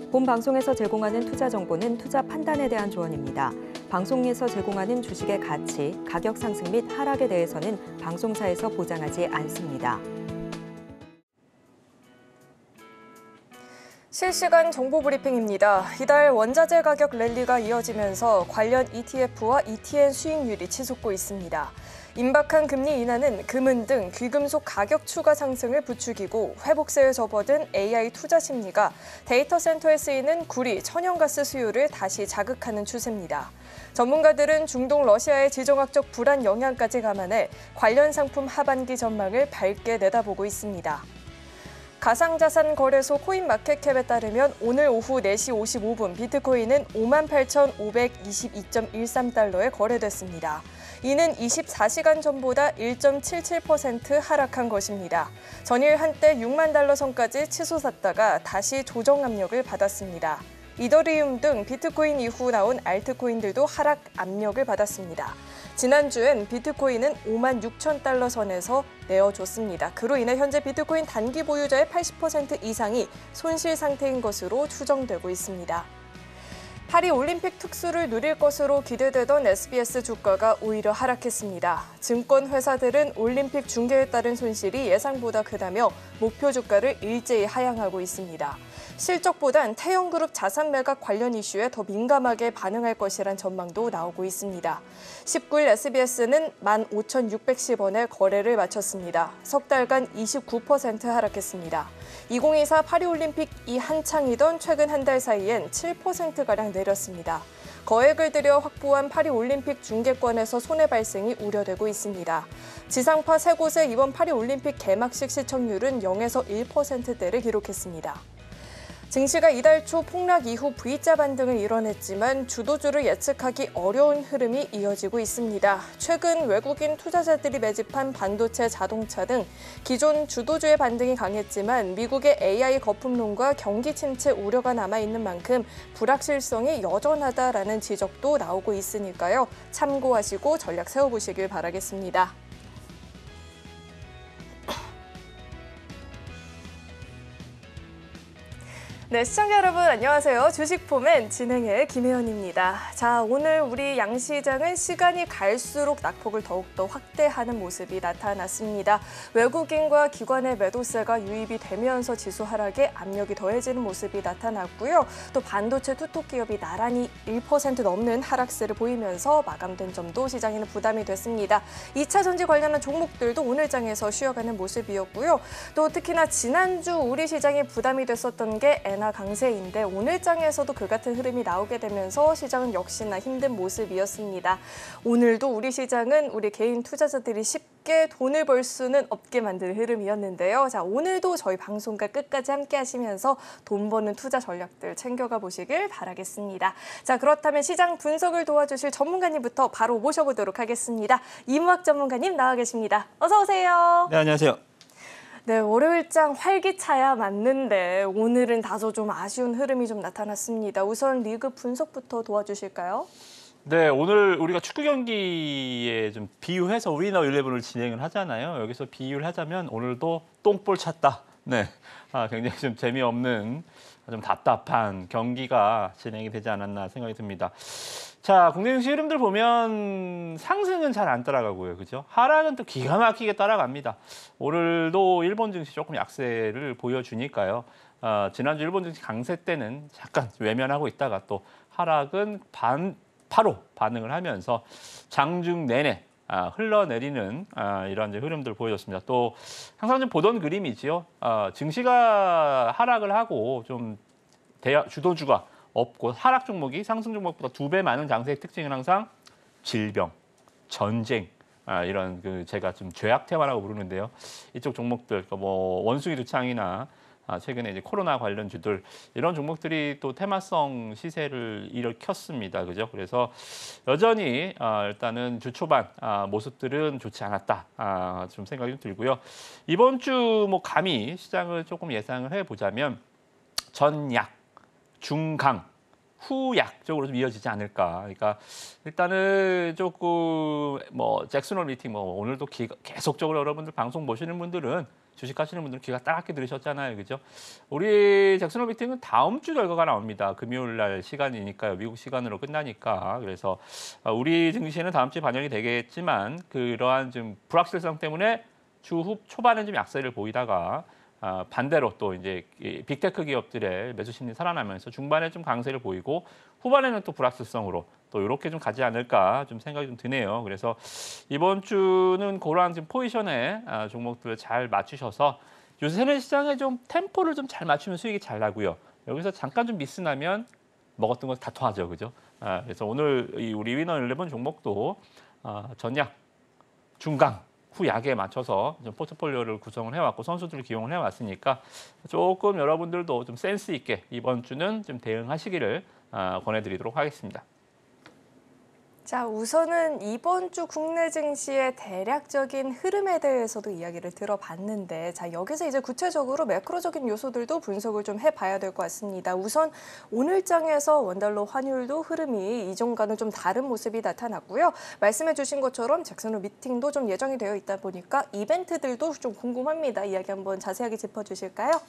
본 방송에서 제공하는 투자 정보는 투자 판단에 대한 조언입니다. 방송에서 제공하는 주식의 가치, 가격 상승 및 하락에 대해서는 방송사에서 보장하지 않습니다. 실시간 정보 브리핑입니다. 이달 원자재 가격 랠리가 이어지면서 관련 ETF와 ETN 수익률이 치솟고 있습니다. 임박한 금리 인하는 금은 등 귀금속 가격 추가 상승을 부추기고 회복세에 접어든 AI 투자 심리가 데이터 센터에 쓰이는 구리, 천연가스 수요를 다시 자극하는 추세입니다. 전문가들은 중동 러시아의 지정학적 불안 영향까지 감안해 관련 상품 하반기 전망을 밝게 내다보고 있습니다. 가상자산 거래소 코인마켓캡에 따르면 오늘 오후 4시 55분 비트코인은 58,522.13달러에 거래됐습니다. 이는 24시간 전보다 1.77% 하락한 것입니다. 전일 한때 6만 달러 선까지 치솟았다가 다시 조정 압력을 받았습니다. 이더리움 등 비트코인 이후 나온 알트코인들도 하락 압력을 받았습니다. 지난주엔 비트코인은 5만 6천 달러 선에서 내어줬습니다. 그로 인해 현재 비트코인 단기 보유자의 80% 이상이 손실 상태인 것으로 추정되고 있습니다. 파리 올림픽 특수를 누릴 것으로 기대되던 SBS 주가가 오히려 하락했습니다. 증권 회사들은 올림픽 중계에 따른 손실이 예상보다 크다며 목표 주가를 일제히 하향하고 있습니다. 실적보단 태영그룹 자산 매각 관련 이슈에 더 민감하게 반응할 것이란 전망도 나오고 있습니다. 19일 SBS는 15,610원에 거래를 마쳤습니다. 석 달간 29% 하락했습니다. 2024 파리올림픽이 한창이던 최근 한 달 사이엔 7%가량 내렸습니다. 거액을 들여 확보한 파리올림픽 중계권에서 손해 발생이 우려되고 있습니다. 지상파 3곳의 이번 파리올림픽 개막식 시청률은 0에서 1%대를 기록했습니다. 증시가 이달 초 폭락 이후 V자 반등을 이뤄냈지만 주도주를 예측하기 어려운 흐름이 이어지고 있습니다. 최근 외국인 투자자들이 매집한 반도체, 자동차 등 기존 주도주의 반등이 강했지만 미국의 AI 거품론과 경기 침체 우려가 남아있는 만큼 불확실성이 여전하다라는 지적도 나오고 있으니까요. 참고하시고 전략 세워보시길 바라겠습니다. 네, 시청자 여러분 안녕하세요. 주식포맨 진행의 김혜연입니다. 자, 오늘 우리 양시장은 시간이 갈수록 낙폭을 더욱더 확대하는 모습이 나타났습니다. 외국인과 기관의 매도세가 유입이 되면서 지수 하락에 압력이 더해지는 모습이 나타났고요. 또 반도체 투톱 기업이 나란히 1% 넘는 하락세를 보이면서 마감된 점도 시장에는 부담이 됐습니다. 2차 전지 관련한 종목들도 오늘 장에서 쉬어가는 모습이었고요. 또 특히나 지난주 우리 시장에 부담이 됐었던 게 엔화 강세인데 오늘 장에서도 그 같은 흐름이 나오게 되면서 시장은 역시나 힘든 모습이었습니다. 오늘도 우리 시장은 우리 개인 투자자들이 쉽게 돈을 벌 수는 없게 만드는 흐름이었는데요. 자, 오늘도 저희 방송과 끝까지 함께 하시면서 돈 버는 투자 전략들 챙겨가 보시길 바라겠습니다. 자, 그렇다면 시장 분석을 도와주실 전문가님부터 바로 모셔보도록 하겠습니다. 이무학 전문가님 나와 계십니다. 어서 오세요. 네, 안녕하세요. 네, 월요일장 활기차야 맞는데 오늘은 다소 좀 아쉬운 흐름이 좀 나타났습니다. 우선 리그 분석부터 도와주실까요? 네, 오늘 우리가 축구 경기에 좀 비유해서 위너 11을 진행을 하잖아요. 여기서 비유를 하자면 오늘도 똥볼 찼다. 네, 굉장히 좀 재미없는, 좀 답답한 경기가 진행이 되지 않았나 생각이 듭니다. 자, 국내 증시 흐름들 보면 상승은 잘 안 따라가고요. 그죠? 하락은 또 기가 막히게 따라갑니다. 오늘도 일본 증시 조금 약세를 보여주니까요. 지난주 일본 증시 강세 때는 잠깐 외면하고 있다가 또 하락은 바로 반응을 하면서 장중 내내 흘러내리는 이런 이제 흐름들 보여줬습니다. 또 항상 좀 보던 그림이지요. 증시가 하락을 하고 좀 주도주가 없고 하락 종목이 상승 종목보다 2배 많은 장세의 특징은 항상 질병, 전쟁, 이런 제가 좀 죄악테마라고 부르는데요. 이쪽 종목들, 뭐 원숭이 두창이나 최근에 이제 코로나 관련주들 이런 종목들이 또 테마성 시세를 일으켰습니다. 그죠? 그래서 여전히 일단은 주 초반 모습들은 좋지 않았다. 좀 생각이 좀 들고요. 이번 주 뭐 감히 시장을 조금 예상을 해보자면 전약, 중강 후약적으로 좀 이어지지 않을까. 그러니까 일단은 조금 뭐 잭슨홀 미팅 뭐 오늘도 계속적으로 여러분들 방송 보시는 분들은 주식하시는 분들은 귀가 따갑게 들으셨잖아요, 그죠? 우리 잭슨홀 미팅은 다음 주 결과가 나옵니다. 금요일 날 시간이니까요, 미국 시간으로 끝나니까. 그래서 우리 증시는 다음 주에 반영이 되겠지만 그러한 좀 불확실성 때문에 주 초반에 좀 약세를 보이다가 반대로 또 이제 빅테크 기업들의 매수 심리 살아나면서 중반에 좀 강세를 보이고 후반에는 또 불확실성으로 또 이렇게 좀 가지 않을까 좀 생각이 좀 드네요. 그래서 이번 주는 그러한 좀 포지션에 종목들을 잘 맞추셔서 요새는 시장에 좀 템포를 좀 잘 맞추면 수익이 잘 나고요. 여기서 잠깐 좀 미스 나면 먹었던 거 다 통하죠, 그죠? 그래서 오늘 우리 위너 11 종목도 전약, 중강, 후약에 맞춰서 좀 포트폴리오를 구성을 해왔고 선수들을 기용을 해왔으니까 조금 여러분들도 좀 센스 있게 이번 주는 좀 대응하시기를 권해드리도록 하겠습니다. 자, 우선은 이번 주 국내 증시의 대략적인 흐름에 대해서도 이야기를 들어봤는데, 자, 여기서 이제 구체적으로 매크로적인 요소들도 분석을 좀 해봐야 될 것 같습니다. 우선 오늘장에서 원달러 환율도 흐름이 이전과는 좀 다른 모습이 나타났고요. 말씀해주신 것처럼 잭슨홀 미팅도 좀 예정이 되어 있다 보니까 이벤트들도 좀 궁금합니다. 이야기 한번 자세하게 짚어주실까요?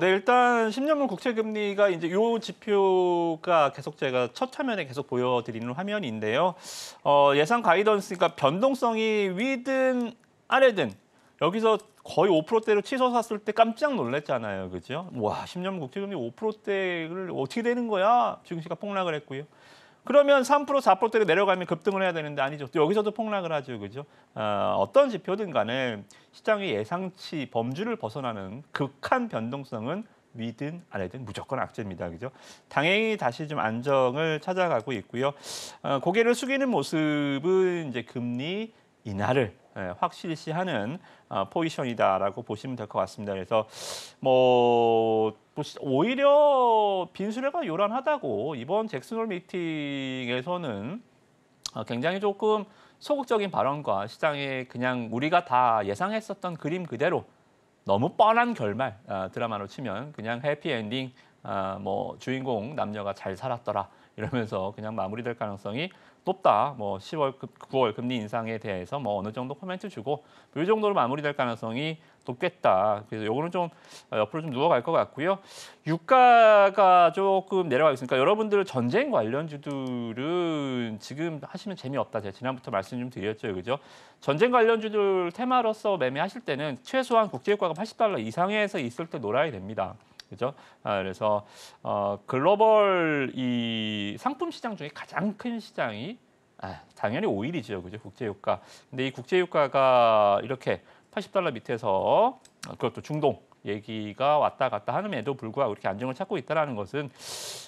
네, 일단 10년물 국채금리가 이제 요 지표가 계속 제가 첫 화면에 계속 보여드리는 화면인데요. 예상 가이던스가 변동성이 위든 아래든 여기서 거의 5%대로 치솟았을 때 깜짝 놀랐잖아요, 그죠? 와, 10년 국채금리 5%대를 어떻게 되는 거야? 증시가 폭락을 했고요. 그러면 3%, 4%대로 내려가면 급등을 해야 되는데 아니죠. 또 여기서도 폭락을 하죠, 그죠? 어떤 지표든 간에 시장의 예상치 범주를 벗어나는 극한 변동성은 위든 아래든 무조건 악재입니다, 그죠? 당연히 다시 좀 안정을 찾아가고 있고요. 고개를 숙이는 모습은 이제 금리 인하를 확실시하는 포지션이다라고 보시면 될 것 같습니다. 그래서 뭐 오히려 빈수레가 요란하다고 이번 잭슨홀 미팅에서는 굉장히 조금 소극적인 발언과 시장에 그냥 우리가 다 예상했었던 그림 그대로 너무 뻔한 결말, 드라마로 치면 그냥 해피엔딩, 뭐 주인공 남녀가 잘 살았더라 이러면서 그냥 마무리될 가능성이 높다. 뭐 10월, 9월 금리 인상에 대해서 뭐 어느 정도 코멘트 주고 이 정도로 마무리될 가능성이 높겠다. 그래서 요거는 좀 옆으로 좀 누워갈 것 같고요. 유가가 조금 내려가고 있으니까 여러분들 전쟁 관련주들은 지금 하시면 재미없다. 제가 지난부터 말씀 좀 드렸죠, 그죠? 전쟁 관련주들 테마로서 매매하실 때는 최소한 국제유가가 $80 이상에서 있을 때 놀아야 됩니다. 그죠? 그래서 글로벌 이 상품 시장 중에 가장 큰 시장이 당연히 오일이죠, 그죠? 국제유가. 근데 이 국제유가가 이렇게 $80 밑에서 그것도 중동 얘기가 왔다 갔다 함에도 불구하고 이렇게 안정을 찾고 있다는 것은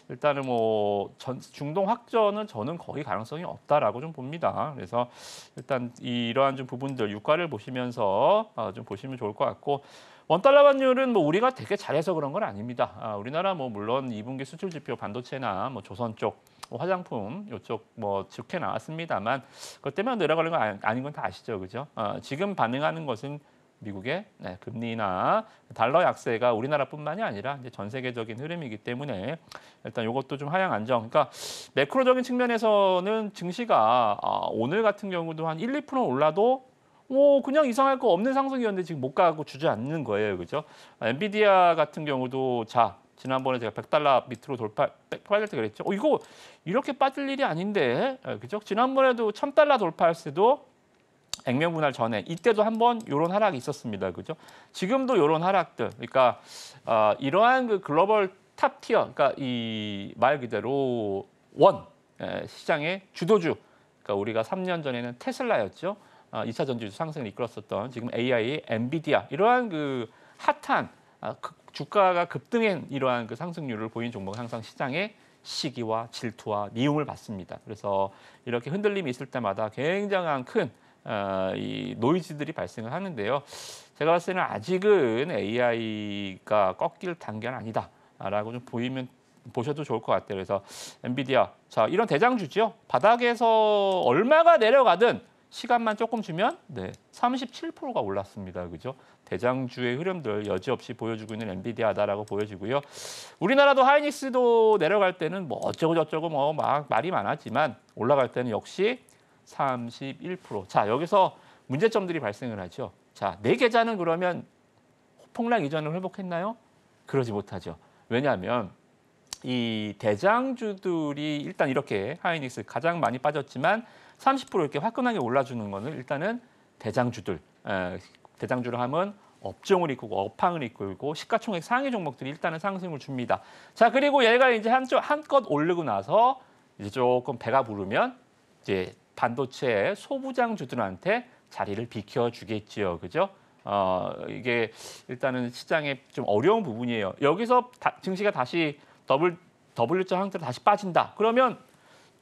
일단은 뭐 중동 확전은 저는 거의 가능성이 없다라고 좀 봅니다. 그래서 일단 이러한 좀 부분들 유가를 보시면서 좀 보시면 좋을 것 같고 원달러 환율은 뭐 우리가 되게 잘해서 그런 건 아닙니다. 우리나라 뭐 물론 2분기 수출 지표 반도체나 뭐 조선 쪽 화장품 이쪽 뭐 좋게 나왔습니다만 그것 때문에 내려가는 건 아닌 건 다 아시죠, 그죠? 지금 반응하는 것은 미국의 금리나 달러 약세가 우리나라뿐만이 아니라 이제 전 세계적인 흐름이기 때문에 일단 이것도 좀 하향 안정. 그러니까 매크로적인 측면에서는 증시가 오늘 같은 경우도 한 1, 2% 올라도 그냥 이상할 거 없는 상승이었는데 지금 못 가고 주저앉는 거예요, 그죠? 엔비디아 같은 경우도 지난번에 제가 $100 밑으로 빠질 때 그랬죠. 이거 이렇게 빠질 일이 아닌데, 그죠? 지난번에도 $1000 돌파했을 때도 액면 분할 전에 이때도 한번 이런 하락이 있었습니다, 그죠? 지금도 이런 하락들, 그러니까 이러한 그 글로벌 탑 티어, 그러니까 이 말 그대로 시장의 주도주, 그러니까 우리가 3년 전에는 테슬라였죠. 2차 전지 상승을 이끌었었던 지금 AI, 엔비디아 이러한 그 핫한 주가가 급등한 이러한 그 상승률을 보인 종목은 항상 시장의 시기와 질투와 미움을 받습니다. 그래서 이렇게 흔들림이 있을 때마다 굉장한 큰 이 노이즈들이 발생을 하는데요. 제가 봤을 때는 아직은 AI가 꺾일 단계는 아니다라고 좀 보셔도 좋을 것 같아요. 그래서 엔비디아, 자 이런 대장주죠. 바닥에서 얼마가 내려가든 시간만 조금 주면 37%가 올랐습니다. 그죠? 대장주의 흐름들 여지없이 보여주고 있는 엔비디아다라고 보여지고요. 우리나라도 하이닉스도 내려갈 때는 뭐 어쩌고 저쩌고 뭐 막 말이 많았지만 올라갈 때는 역시 31%. 자, 여기서 문제점들이 발생을 하죠. 자, 내 계좌는 그러면 폭락 이전을 회복했나요? 그러지 못하죠. 왜냐하면 이 대장주들이 일단 이렇게 하이닉스 가장 많이 빠졌지만 30% 이렇게 화끈하게 올라주는 거는 일단은 대장주들, 대장주를 하면 업종을 이끌고 업황을 이끌고 시가총액 상위 종목들이 일단은 상승을 줍니다. 자, 그리고 얘가 이제 한껏 오르고 나서 이제 조금 배가 부르면 이제 반도체 소부장주들한테 자리를 비켜주겠지요, 그죠? 이게 일단은 시장에 좀 어려운 부분이에요. 여기서 증시가 다시 W자 형태로 다시 빠진다. 그러면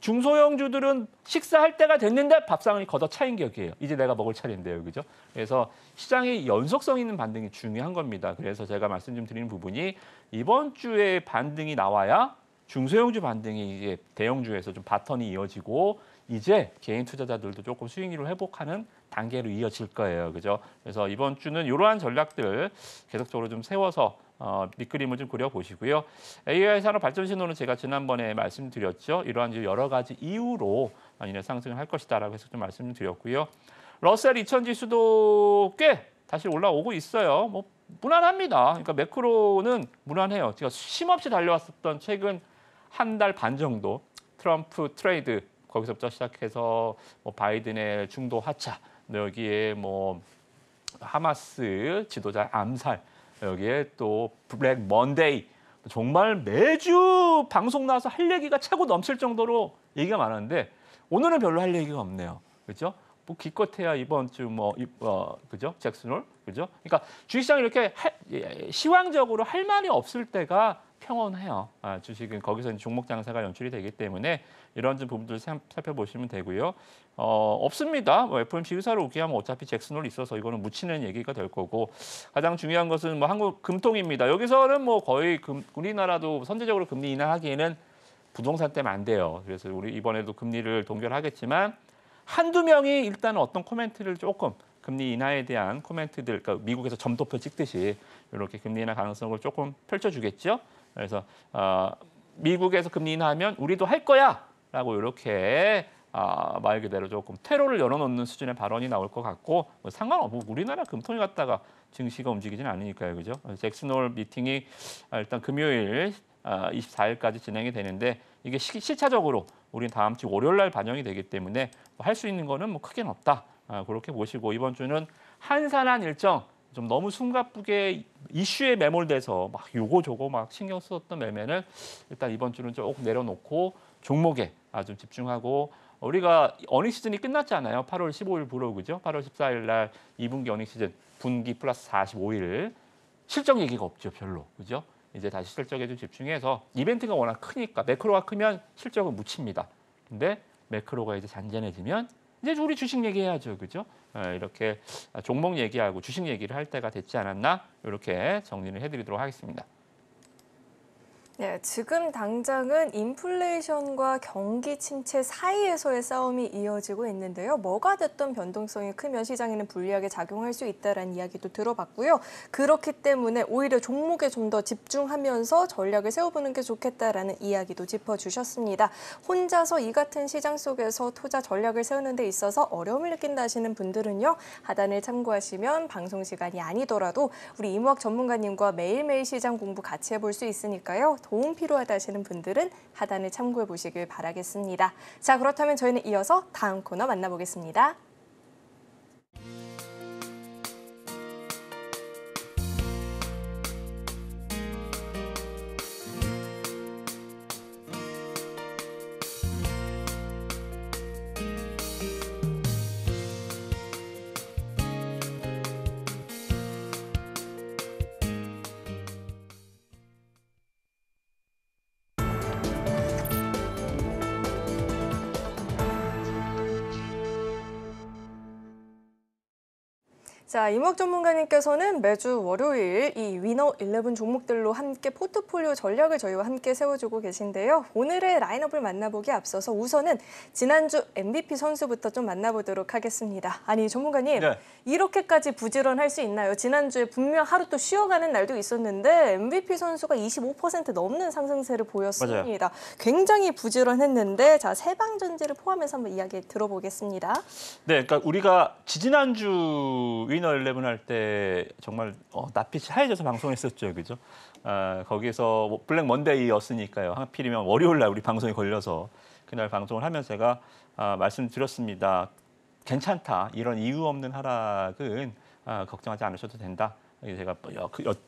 중소형주들은 식사할 때가 됐는데 밥상이 걷어 차인 격이에요. 이제 내가 먹을 차례인데요, 그죠? 그래서 시장의 연속성 있는 반등이 중요한 겁니다. 그래서 제가 말씀 좀 드리는 부분이 이번 주에 반등이 나와야 중소형주 반등이 이제 대형주에서 좀 바턴이 이어지고 이제 개인 투자자들도 조금 수익률을 회복하는 단계로 이어질 거예요, 그죠? 그래서 이번 주는 이러한 전략들 계속적으로 좀 세워서 밑그림을 좀 그려보시고요. AI 산업 발전 신호는 제가 지난번에 말씀드렸죠. 이러한 여러 가지 이유로 인해 상승을 할 것이다라고 해서 좀 말씀드렸고요. 러셀 2000 지수도 꽤 다시 올라오고 있어요. 뭐 무난합니다. 그러니까 매크로는 무난해요. 제가 쉼없이 달려왔었던 최근 한 달 반 정도 트럼프 트레이드 거기서부터 시작해서 뭐 바이든의 중도 하차, 여기에 뭐 하마스 지도자 암살, 여기에 또 블랙 먼데이, 정말 매주 방송 나와서 할 얘기가 차고 넘칠 정도로 얘기가 많았는데 오늘은 별로 할 얘기가 없네요. 그렇죠? 뭐 기껏해야 이번 주 그죠? 잭슨홀, 그죠? 그러니까 주식시장이 이렇게 시황적으로 할 말이 없을 때가 평온해요. 주식은 거기서 종목 장사가 연출이 되기 때문에 이런 좀 부분들 살펴보시면 되고요. 없습니다. 뭐 FOMC 의사를 오게 하면 어차피 잭슨홀이 있어서 이거는 묻히는 얘기가 될 거고 가장 중요한 것은 뭐 한국 금통입니다. 여기서는 뭐 거의 우리나라도 선제적으로 금리 인하하기에는 부동산 때문에 안 돼요. 그래서 우리 이번에도 금리를 동결하겠지만 한두 명이 일단 어떤 코멘트를 조금 금리 인하에 대한 코멘트들, 그러니까 미국에서 점도표 찍듯이 이렇게 금리 인하 가능성을 조금 펼쳐주겠죠. 그래서 미국에서 금리 인하하면 우리도 할 거야라고 이렇게 말 그대로 조금 퇴로를 열어놓는 수준의 발언이 나올 것 같고 뭐 상관없고 우리나라 금통이 갔다가 증시가 움직이지는 않으니까요, 그죠? 잭슨홀 미팅이 일단 금요일 24일까지 진행이 되는데 이게 시차적으로 우리는 다음 주 월요일 날 반영이 되기 때문에 할 수 있는 거는 뭐 크게는 없다. 그렇게 보시고 이번 주는 한산한 일정 좀 너무 숨가쁘게 이슈에 매몰돼서 막 요거 저거 막 신경 썼던 매매는 일단 이번 주는 조금 내려놓고 종목에 좀 집중하고 우리가 어닝 시즌이 끝났잖아요. 8월 15일부로 그죠? 8월 14일 날 2분기 어닝 시즌 분기 플러스 45일 실적 얘기가 없죠, 별로. 그죠? 이제 다시 실적에 좀 집중해서 이벤트가 워낙 크니까 매크로가 크면 실적은 묻힙니다. 근데 매크로가 이제 잔잔해지면 이제 우리 주식 얘기해야죠, 그죠? 이렇게 종목 얘기하고 주식 얘기를 할 때가 됐지 않았나? 이렇게 정리를 해드리도록 하겠습니다. 네, 지금 당장은 인플레이션과 경기 침체 사이에서의 싸움이 이어지고 있는데요. 뭐가 됐든 변동성이 크면 시장에는 불리하게 작용할 수 있다는 이야기도 들어봤고요. 그렇기 때문에 오히려 종목에 좀 더 집중하면서 전략을 세워보는 게 좋겠다라는 이야기도 짚어주셨습니다. 혼자서 이 같은 시장 속에서 투자 전략을 세우는 데 있어서 어려움을 느낀다 하시는 분들은요. 하단을 참고하시면 방송 시간이 아니더라도 우리 이무학 전문가님과 매일매일 시장 공부 같이 해볼 수 있으니까요. 도움 필요하다 하시는 분들은 하단을 참고해 보시길 바라겠습니다. 자, 그렇다면 저희는 이어서 다음 코너 만나보겠습니다. 자, 이목 전문가님께서는 매주 월요일 이 위너 11 종목들로 함께 포트폴리오 전략을 저희와 함께 세워주고 계신데요. 오늘의 라인업을 만나보기에 앞서서 우선은 지난주 MVP 선수부터 좀 만나보도록 하겠습니다. 아니, 전문가님, 네. 이렇게까지 부지런할 수 있나요? 지난주에 분명 하루 또 쉬어가는 날도 있었는데 MVP 선수가 25% 넘는 상승세를 보였습니다. 맞아요. 굉장히 부지런했는데 자, 세방전지를 포함해서 한번 이야기 들어보겠습니다. 네, 그러니까 우리가 지난주 위너 11 할 때 정말 낯빛이 하얘져서 방송했었죠, 그죠? 거기에서 뭐 블랙 먼데이였으니까요. 하필이면 월요일 날 우리 방송이 걸려서 그날 방송을 하면서 제가 말씀드렸습니다. 괜찮다. 이런 이유 없는 하락은 걱정하지 않으셔도 된다. 제가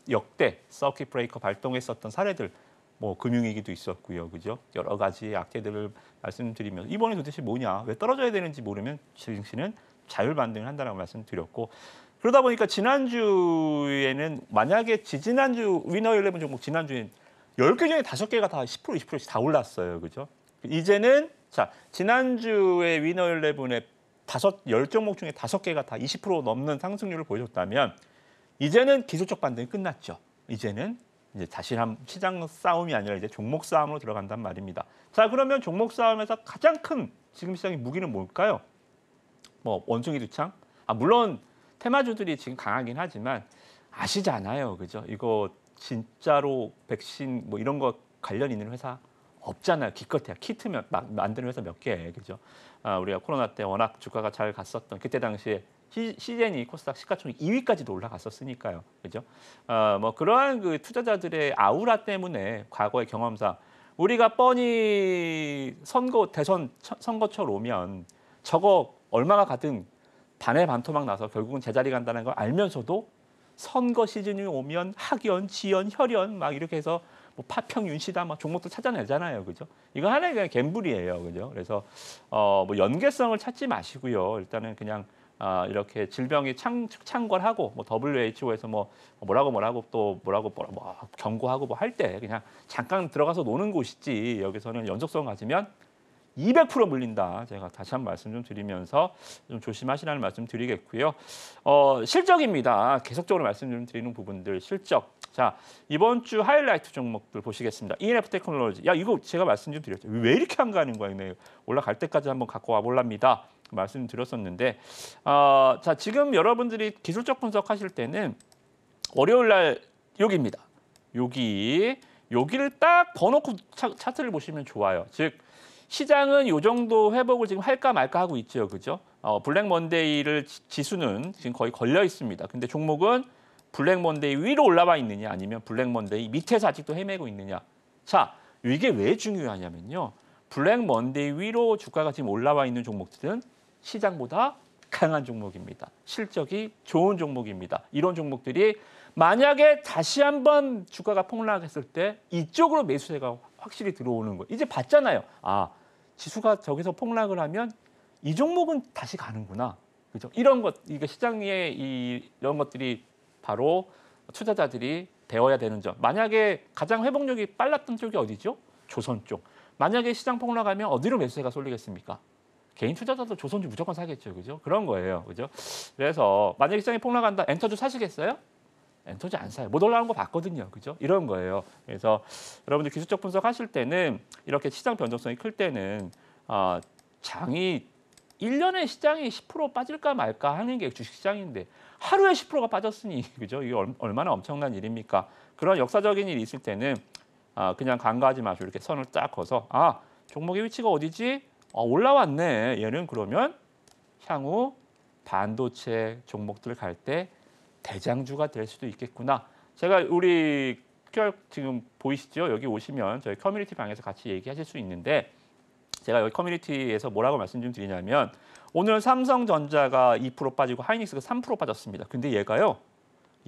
역대 서킷 브레이커 발동했었던 사례들, 뭐 금융위기도 있었고요, 그죠? 여러 가지 악재들을 말씀드리면서 이번에 도대체 뭐냐, 왜 떨어져야 되는지 모르면 증시는 자율 반등을 한다라고 말씀드렸고, 그러다 보니까 지난주에는 만약에 지난주 위너 11 종목 지난주엔 10개 중에 5개가 다 10%, 20%씩 다 올랐어요, 그죠? 이제는 자 지난주에 위너 11의 10종목 중에 5개가 다 20% 넘는 상승률을 보여줬다면 이제는 기술적 반등이 끝났죠. 이제는 이제 다시 시장 싸움이 아니라 이제 종목 싸움으로 들어간단 말입니다. 자, 그러면 종목 싸움에서 가장 큰 지금 시장의 무기는 뭘까요? 뭐 원숭이 두창? 물론 테마주들이 지금 강하긴 하지만 아시잖아요, 그죠? 이거 진짜로 백신 뭐 이런 거 관련 있는 회사 없잖아요. 기껏해야 키트 만드는 회사 몇 개, 그죠? 우리가 코로나 때 워낙 주가가 잘 갔었던 그때 당시에 시젠이 코스닥 시가총액 2위까지도 올라갔었으니까요, 그죠? 뭐 그러한 그 투자자들의 아우라 때문에 과거의 경험상 우리가 뻔히 대선 선거철 오면 저거 얼마가 가든 반토막 나서 결국은 제자리 간다는 걸 알면서도 선거 시즌이 오면 학연, 지연, 혈연 막 이렇게 해서 뭐 파평, 윤씨다 막 종목도 찾아내잖아요, 그죠? 이거 하나의 그냥 갬블이에요, 그죠? 그래서 뭐 연계성을 찾지 마시고요. 일단은 그냥 이렇게 질병이 창궐하고 뭐 WHO에서 뭐라고 또 뭐라고 경고하고 뭐 할 때 그냥 잠깐 들어가서 노는 곳이지 여기서는 연속성 가지면 200% 물린다. 제가 다시 한번 말씀 좀 드리면서 좀 조심하시라는 말씀 드리겠고요. 실적입니다. 계속적으로 말씀 좀 드리는 부분들 실적. 자, 이번 주 하이라이트 종목들 보시겠습니다. ENF 테크놀로지. 야, 이거 제가 말씀 좀 드렸죠. 왜 이렇게 안 가는 거야? 올라갈 때까지 한번 갖고 와볼랍니다. 말씀 드렸었는데, 자, 지금 여러분들이 기술적 분석하실 때는 월요일 날 여기입니다. 여기를 딱 번호고 차트를 보시면 좋아요. 즉 시장은 이 정도 회복을 지금 할까 말까 하고 있죠, 그죠? 블랙 먼데이를 지수는 지금 거의 걸려 있습니다. 근데 종목은 블랙 먼데이 위로 올라와 있느냐, 아니면 블랙 먼데이 밑에서 아직도 헤매고 있느냐. 자, 이게 왜 중요하냐면요. 블랙 먼데이 위로 주가가 지금 올라와 있는 종목들은 시장보다 강한 종목입니다. 실적이 좋은 종목입니다. 이런 종목들이 만약에 다시 한번 주가가 폭락했을 때 이쪽으로 매수세가 확실히 들어오는 거예요. 이제 봤잖아요. 지수가 저기서 폭락을 하면 이 종목은 다시 가는구나. 그죠? 이게 시장에 이런 것들이 바로 투자자들이 배워야 되는 점. 만약에 가장 회복력이 빨랐던 쪽이 어디죠? 조선 쪽. 만약에 시장 폭락하면 어디로 매수세가 쏠리겠습니까? 개인 투자자도 조선주 무조건 사겠죠, 그죠? 그런 거예요, 그죠? 그래서 만약에 시장이 폭락한다, 엔터주 사시겠어요? 엔터주 안 사요. 못 올라오는 거 봤거든요, 그죠? 이런 거예요. 그래서 여러분들 기술적 분석하실 때는 이렇게 시장 변동성이 클 때는 장이 1년에 시장이 10% 빠질까 말까 하는 게 주식시장인데 하루에 10%가 빠졌으니, 그죠? 이게 얼마나 엄청난 일입니까? 그런 역사적인 일이 있을 때는 그냥 간과하지 마시고 이렇게 선을 딱 그어서 종목의 위치가 어디지? 올라왔네. 얘는 그러면 향후 반도체 종목들 갈 때 대장주가 될 수도 있겠구나. 제가 우리 QR 지금 보이시죠? 여기 오시면 저희 커뮤니티 방에서 같이 얘기하실 수 있는데 제가 여기 커뮤니티에서 뭐라고 말씀 좀 드리냐면 오늘 삼성전자가 2% 빠지고 하이닉스가 3% 빠졌습니다. 근데 얘가요.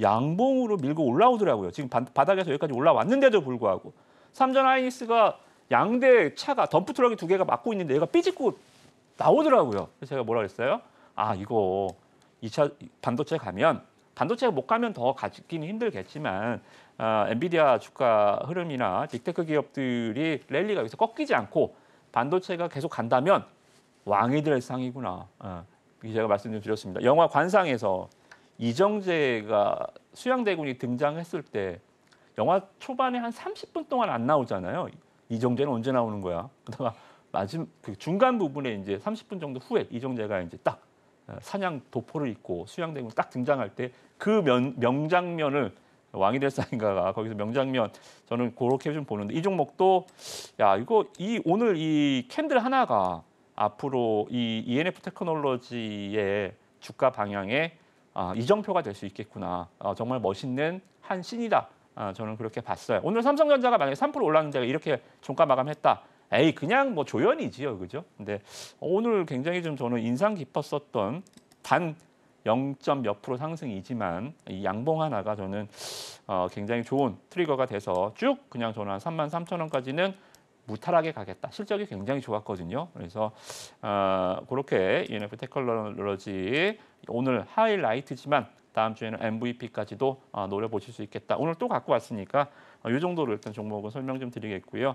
양봉으로 밀고 올라오더라고요. 지금 바닥에서 여기까지 올라왔는데도 불구하고 삼전 하이닉스가 양대 차가 덤프 트럭이 2개가 막고 있는데 얘가 삐집고 나오더라고요. 그래서 제가 뭐라 그랬어요? 이거 2차 반도체 가면 반도체가 못 가면 더 가기는 힘들겠지만 엔비디아 주가 흐름이나 빅테크 기업들이 랠리가 여기서 꺾이지 않고 반도체가 계속 간다면 왕이 될 상이구나. 제가 말씀 좀 드렸습니다. 영화 관상에서 이정재가 수양대군이 등장했을 때 영화 초반에 한 30분 동안 안 나오잖아요. 이정재는 언제 나오는 거야? 그러다가 마지막 그 중간 부분에 이제 30분 정도 후에 이정재가 이제 딱 사냥 도포를 입고 수양대군 딱 등장할 때 그 명장면을 왕이 될 사인가가 거기서 명장면 저는 그렇게 좀 보는데 이 종목도 야 이거 오늘 이 캔들 하나가 앞으로 이 ENF 테크놀로지의 주가 방향에 이정표가 될 수 있겠구나. 정말 멋있는 한 신이다. 저는 그렇게 봤어요. 오늘 삼성전자가 만약에 3% 올랐는 데가 이렇게 종가 마감했다. 에이 그냥 뭐 조연이지요, 그죠? 근데 오늘 굉장히 좀 저는 인상 깊었었던 단 0. 몇 프로 상승이지만 이 양봉 하나가 저는 굉장히 좋은 트리거가 돼서 쭉 그냥 저는 한 33,000원까지는 무탈하게 가겠다. 실적이 굉장히 좋았거든요. 그래서 그렇게 ENF 테크놀로지 오늘 하이라이트지만 다음 주에는 MVP까지도 노려보실 수 있겠다. 오늘 또 갖고 왔으니까 이 정도로 일단 종목은 설명 좀 드리겠고요.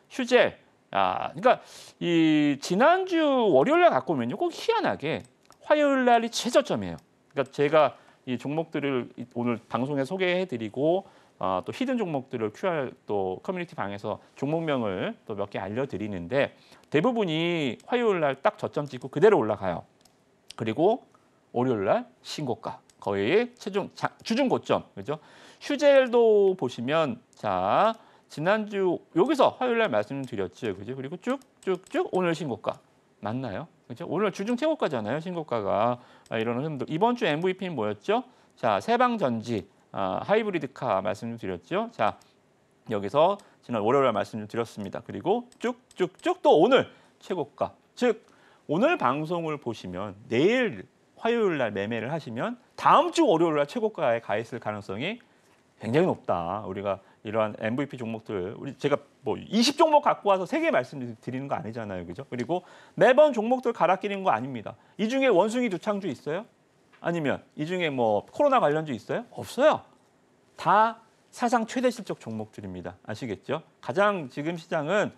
휴재. 그러니까 이 지난주 월요일날 갖고 오면요, 꼭 희한하게 화요일 날이 최저점이에요. 그러니까 제가 이 종목들을 오늘 방송에 소개해드리고 또 히든 종목들을 QR 또 커뮤니티 방에서 종목명을 또 몇 개 알려드리는데 대부분이 화요일 날 딱 저점 찍고 그대로 올라가요. 그리고 월요일 날 신고가 거의 주중 고점, 그죠? 휴젤도 보시면 자 지난주 여기서 화요일 날 말씀드렸죠, 그죠? 그리고 쭉쭉쭉 오늘 신고가 맞나요? 그죠? 오늘 주중 최고가잖아요, 신고가가. 이런 흐름들. 이번 주 MVP는 뭐였죠? 자, 세방전지, 하이브리드카 말씀드렸죠. 자, 여기서 지난 월요일 말씀드렸습니다. 그리고 쭉쭉쭉 또 오늘 최고가. 즉 오늘 방송을 보시면 내일 화요일 날 매매를 하시면 다음 주 월요일 날 최고가에 가 있을 가능성이 굉장히 높다. 우리가 이러한 MVP 종목들, 제가 뭐 20종목 갖고 와서 3개 말씀드리는 거 아니잖아요, 그죠? 그리고 매번 종목들 갈아 끼는 거 아닙니다. 이 중에 원숭이 두창주 있어요? 아니면 이 중에 뭐 코로나 관련주 있어요? 없어요. 다 사상 최대 실적 종목들입니다. 아시겠죠? 가장 지금 시장은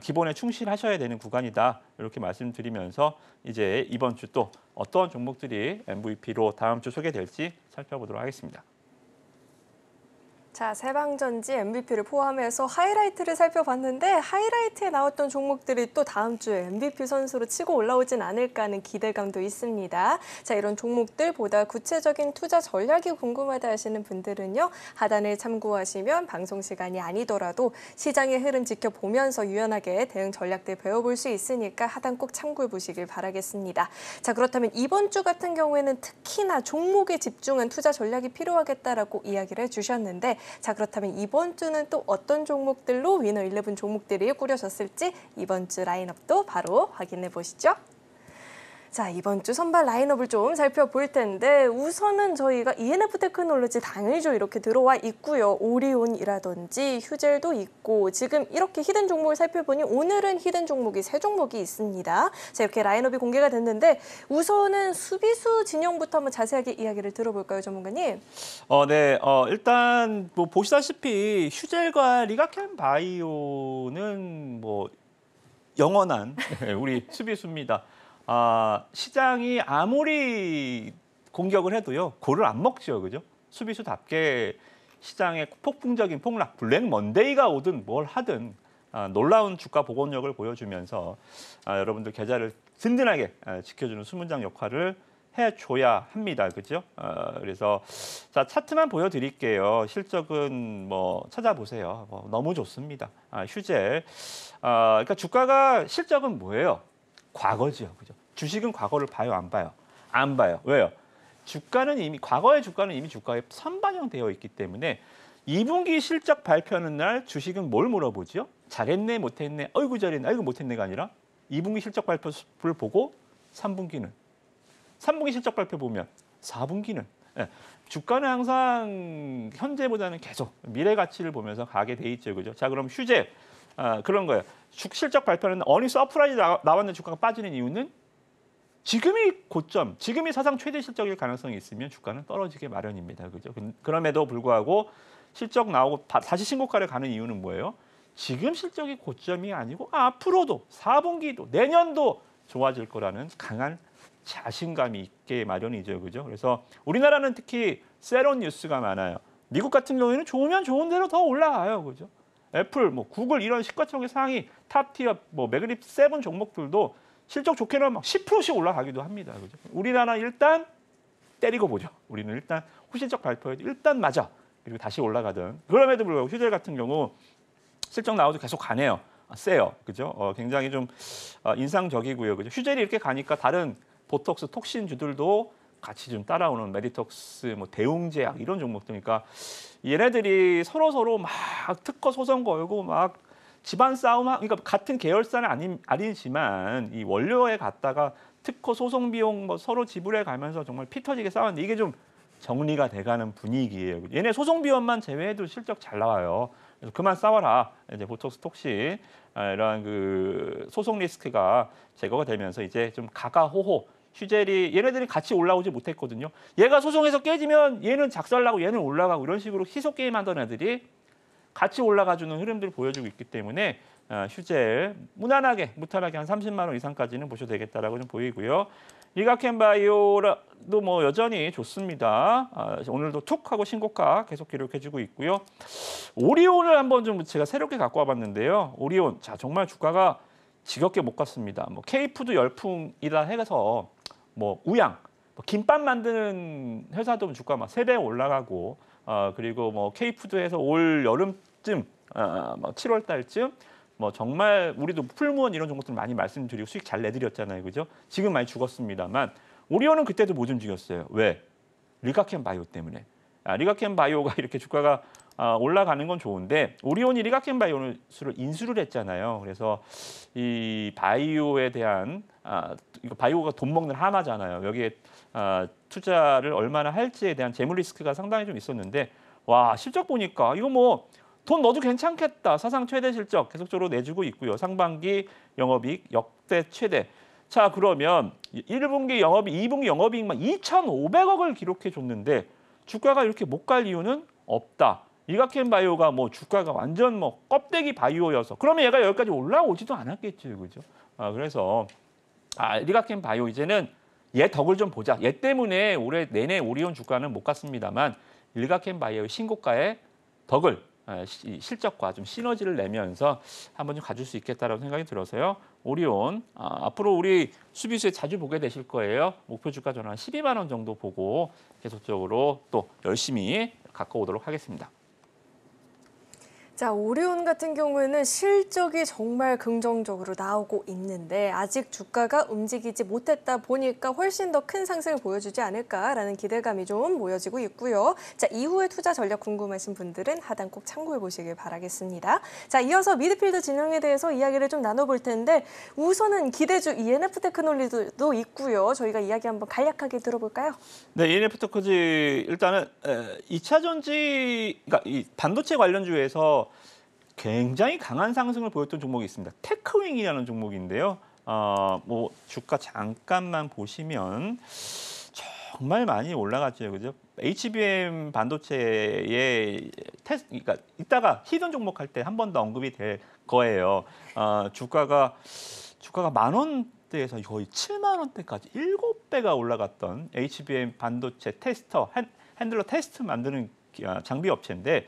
기본에 충실하셔야 되는 구간이다. 이렇게 말씀드리면서 이제 이번 주 또 어떤 종목들이 MVP로 다음 주 소개될지 살펴보도록 하겠습니다. 자, 세방전지 MVP를 포함해서 하이라이트를 살펴봤는데 하이라이트에 나왔던 종목들이 또 다음 주에 MVP 선수로 치고 올라오진 않을까 하는 기대감도 있습니다. 자, 이런 종목들보다 구체적인 투자 전략이 궁금하다 하시는 분들은요. 하단을 참고하시면 방송 시간이 아니더라도 시장의 흐름 지켜보면서 유연하게 대응 전략들 배워볼 수 있으니까 하단 꼭 참고해 보시길 바라겠습니다. 자, 그렇다면 이번 주 같은 경우에는 특히나 종목에 집중한 투자 전략이 필요하겠다라고 이야기를 해주셨는데 자, 그렇다면 이번 주는 또 어떤 종목들로 위너 11 종목들이 꾸려졌을지 이번 주 라인업도 바로 확인해 보시죠. 자, 이번 주 선발 라인업을 좀 살펴볼 텐데 우선은 저희가 ENF 테크놀로지 당일조 이렇게 들어와 있고요. 오리온이라든지 휴젤도 있고 지금 이렇게 히든 종목을 살펴보니 오늘은 히든 종목이 3종목이 있습니다. 자, 이렇게 라인업이 공개가 됐는데 우선은 수비수 진영부터 한번 자세하게 이야기를 들어볼까요, 전문가님? 네. 일단 뭐 보시다시피 휴젤과 리가켄 바이오는 뭐 영원한 우리 수비수입니다. 시장이 아무리 공격을 해도요, 골을 안 먹죠, 그죠? 수비수답게 시장의 폭풍적인 폭락, 블랙 먼데이가 오든 뭘 하든 놀라운 주가 복원력을 보여주면서 여러분들 계좌를 든든하게 지켜주는 수문장 역할을 해줘야 합니다, 그죠? 그래서 자 차트만 보여드릴게요. 실적은 뭐 찾아보세요. 너무 좋습니다. 휴젤. 그러니까 주가가 실적은 뭐예요? 과거지요, 그죠? 주식은 과거를 봐요, 안 봐요? 안 봐요. 왜요? 주가는 이미 과거의 주가는 이미 주가에 선반영되어 있기 때문에 2분기 실적 발표하는 날 주식은 뭘 물어보죠? 잘했네, 못했네, 어이구 잘했네, 어이구 못했네가 아니라 2분기 실적 발표를 보고 3분기는 3분기 실적 발표 보면 4분기는 주가는 항상 현재보다는 계속 미래 가치를 보면서 가게 돼 있죠, 그죠? 자, 그럼 휴재 그런 거예요. 실적 발표는 어닝 서프라이즈 나왔는 주가가 빠지는 이유는 지금이 고점, 지금이 사상 최대 실적일 가능성이 있으면 주가는 떨어지게 마련입니다. 그죠? 그럼에도 불구하고 실적 나오고 다시 신고가를 가는 이유는 뭐예요? 지금 실적이 고점이 아니고 앞으로도 4분기도 내년도 좋아질 거라는 강한 자신감이 있게 마련이죠, 그죠? 그래서 우리나라는 특히 세론 뉴스가 많아요. 미국 같은 경우에는 좋으면 좋은 대로 더 올라가요, 그죠? 애플, 뭐 구글 이런 시가총액 상위 탑티어, 뭐 매그립 7 종목들도 실적 좋게 나면 막 10%씩 올라가기도 합니다, 그죠? 우리나라 일단 때리고 보죠. 우리는 일단 후실적 발표에 일단 맞아. 그리고 다시 올라가든. 그럼에도 불구하고 휴젤 같은 경우 실적 나오도 계속 가네요. 세요, 그죠? 굉장히 좀 인상적이고요, 그죠? 휴젤이 이렇게 가니까 다른 보톡스 톡신주들도 같이 좀 따라오는 메디톡스, 뭐 대웅제약 이런 종목들이니까 얘네들이 서로 막 특허 소송 걸고 막 집안 싸움, 그러니까 같은 계열사는 아니지만 이 원료에 갔다가 특허 소송 비용 뭐 서로 지불해 가면서 정말 피 터지게 싸웠는데 이게 좀 정리가 돼가는 분위기예요. 얘네 소송 비용만 제외해도 실적 잘 나와요. 그래서 그만 싸워라. 이제 보톡스 톡신 이런 그 소송 리스크가 제거가 되면서 이제 좀 가가호호. 휴젤이 얘네들이 같이 올라오지 못했거든요. 얘가 소송에서 깨지면 얘는 작살나고 얘는 올라가고 이런 식으로 희소 게임 하던 애들이 같이 올라가주는 흐름들을 보여주고 있기 때문에 휴젤 무난하게 무탈하게 한 30만 원 이상까지는 보셔도 되겠다라고 좀 보이고요. 리가켄바이오도 뭐 여전히 좋습니다. 오늘도 툭 하고 신고가 계속 기록해주고 있고요. 오리온을 한번 좀 제가 새롭게 갖고 와봤는데요. 오리온 자 정말 주가가 지겹게 못 갔습니다. 뭐 K푸드 열풍이라 해서 뭐 우양, 뭐 김밥 만드는 회사도 주가 막 3배 올라가고 그리고 뭐 K푸드에서 올 여름쯤 뭐 7월 달쯤 뭐 정말 우리도 풀무원 이런 종목들 많이 말씀드리고 수익 잘 내드렸잖아요, 그죠? 지금 많이 죽었습니다만 오리온은 그때도 못 움직였어요. 왜? 리가켄 바이오 때문에. 리가켄 바이오가 이렇게 주가가 올라가는 건 좋은데 오리온이 리가켄 바이오를 인수를 했잖아요. 그래서 이 바이오에 대한 이거 바이오가 돈 먹는 하나잖아요. 여기에 투자를 얼마나 할지에 대한 재무 리스크가 상당히 좀 있었는데 와 실적 보니까 이거 뭐 돈 넣어도 괜찮겠다. 사상 최대 실적 계속적으로 내주고 있고요. 상반기 영업이익 역대 최대. 자 그러면 1분기 영업이익, 2분기 영업이익만 2,500억을 기록해 줬는데 주가가 이렇게 못 갈 이유는 없다. 리가켄 바이오가 뭐 주가가 완전 뭐 껍데기 바이오여서 그러면 얘가 여기까지 올라오지도 않았겠죠, 그죠? 그래서 리가켄 바이오 이제는 얘 덕을 좀 보자. 얘 때문에 올해 내내 오리온 주가는 못 갔습니다만 리가켄 바이오의 신고가의 덕을 실적과 좀 시너지를 내면서 한번 좀 가질 수 있겠다라고 생각이 들어서요. 오리온 앞으로 우리 수비수에 자주 보게 되실 거예요. 목표 주가 저는 한 12만 원 정도 보고 계속적으로 또 열심히 갖고 오도록 하겠습니다. 자, 오리온 같은 경우에는 실적이 정말 긍정적으로 나오고 있는데 아직 주가가 움직이지 못했다 보니까 훨씬 더 큰 상승을 보여주지 않을까라는 기대감이 좀 보여지고 있고요. 자, 이후의 투자 전략 궁금하신 분들은 하단 꼭 참고해 보시길 바라겠습니다. 자, 이어서 미드필드 진영에 대해서 이야기를 좀 나눠볼 텐데 우선은 기대주 ENF 테크놀리도 있고요. 저희가 이야기 한번 간략하게 들어볼까요? 네, ENF 테크놀리지 일단은 2차 전지, 그러니까 이 반도체 관련주에서 굉장히 강한 상승을 보였던 종목이 있습니다. 테크윙이라는 종목인데요. 뭐 주가 잠깐만 보시면 정말 많이 올라갔죠, 그죠? HBM 반도체의 그러니까 이따가 히든 종목 할 때 한 번 더 언급이 될 거예요. 주가가 10,000원대에서 거의 7만 원대까지 7배가 올라갔던 HBM 반도체 테스터 핸들러 테스트 만드는 장비 업체인데.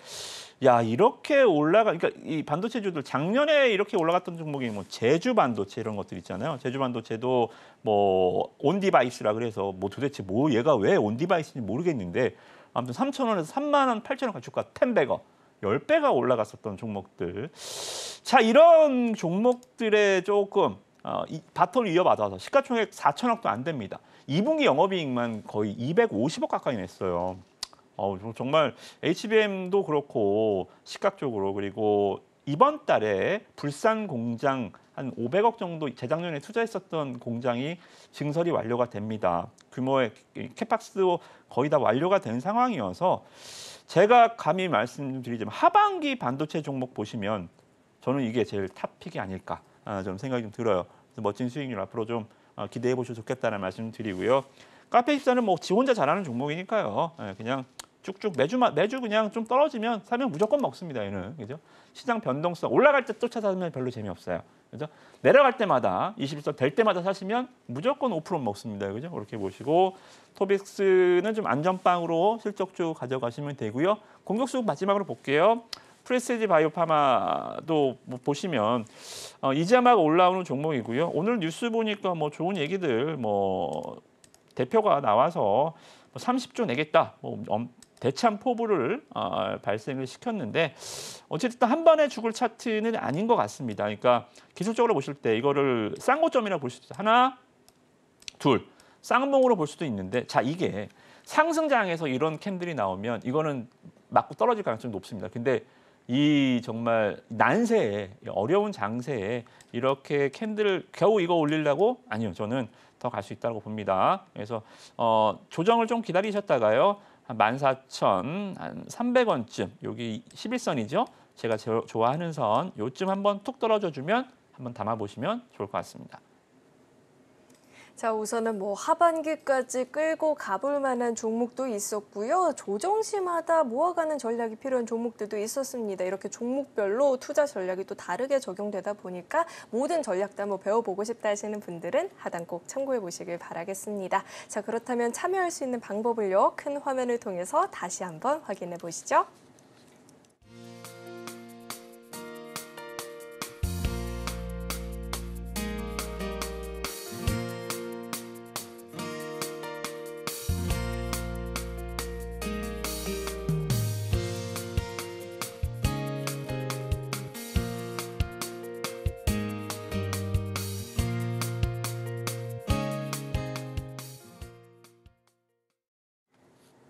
야 이렇게 그러니까 이 반도체주들 작년에 이렇게 올라갔던 종목이 뭐 제주 반도체 이런 것들 있잖아요. 제주 반도체도 뭐 온디바이스라 그래서 뭐 도대체 뭐 얘가 왜 온디바이스인지 모르겠는데 아무튼 3,000원에서 3만 8,000원 주가 10배가 10배가 올라갔었던 종목들. 자 이런 종목들에 조금 바톤을 이어받아서 시가총액 4천억도 안 됩니다. 2분기 영업이익만 거의 250억 가까이 냈어요. 정말 HBM도 그렇고 시각적으로 그리고 이번 달에 불산 공장 한 500억 정도 재작년에 투자했었던 공장이 증설이 완료가 됩니다. 규모의 캐팍스도 거의 다 완료가 된 상황이어서 제가 감히 말씀드리자면 하반기 반도체 종목 보시면 저는 이게 제일 탑픽이 아닐까 좀 생각이 좀 들어요. 멋진 수익률 앞으로 좀 기대해 보셔도 좋겠다는 말씀 드리고요. 카페24는 뭐 지 혼자 잘하는 종목이니까요. 그냥 쭉쭉 매주 그냥 좀 떨어지면 사면 무조건 먹습니다. 얘는 그죠? 시장 변동성 올라갈 때 쫓아서면 별로 재미없어요. 그죠? 내려갈 때마다 21선 될 때마다 사시면 무조건 5% 먹습니다. 그죠? 그렇게 보시고 토빅스는 좀 안전빵으로 실적주 가져가시면 되고요. 공격수 마지막으로 볼게요. 프레시지 바이오파마도 뭐 보시면 이제 막 올라오는 종목이고요. 오늘 뉴스 보니까 뭐 좋은 얘기들 뭐 대표가 나와서 30조 내겠다. 뭐 대참 포부를 발생을 시켰는데 어쨌든 한 번에 죽을 차트는 아닌 것 같습니다. 그러니까 기술적으로 보실 때 이거를 쌍고점이라고 볼 수도 있어요. 하나, 둘, 쌍봉으로 볼 수도 있는데 자 이게 상승장에서 이런 캔들이 나오면 이거는 맞고 떨어질 가능성이 높습니다. 근데 이 정말 난세에 어려운 장세에 이렇게 캔들을 겨우 이거 올리려고 아니요 저는 더 갈 수 있다고 봅니다. 그래서 조정을 좀 기다리셨다가요 한 14,300원쯤 여기 11선이죠. 제가 좋아하는 선 요쯤 한번 툭 떨어져 주면 한번 담아 보시면 좋을 것 같습니다. 자, 우선은 뭐 하반기까지 끌고 가볼 만한 종목도 있었고요. 조정시마다 모아가는 전략이 필요한 종목들도 있었습니다. 이렇게 종목별로 투자 전략이 또 다르게 적용되다 보니까 모든 전략도 한번 배워보고 싶다 하시는 분들은 하단 꼭 참고해 보시길 바라겠습니다. 자, 그렇다면 참여할 수 있는 방법을요. 큰 화면을 통해서 다시 한번 확인해 보시죠.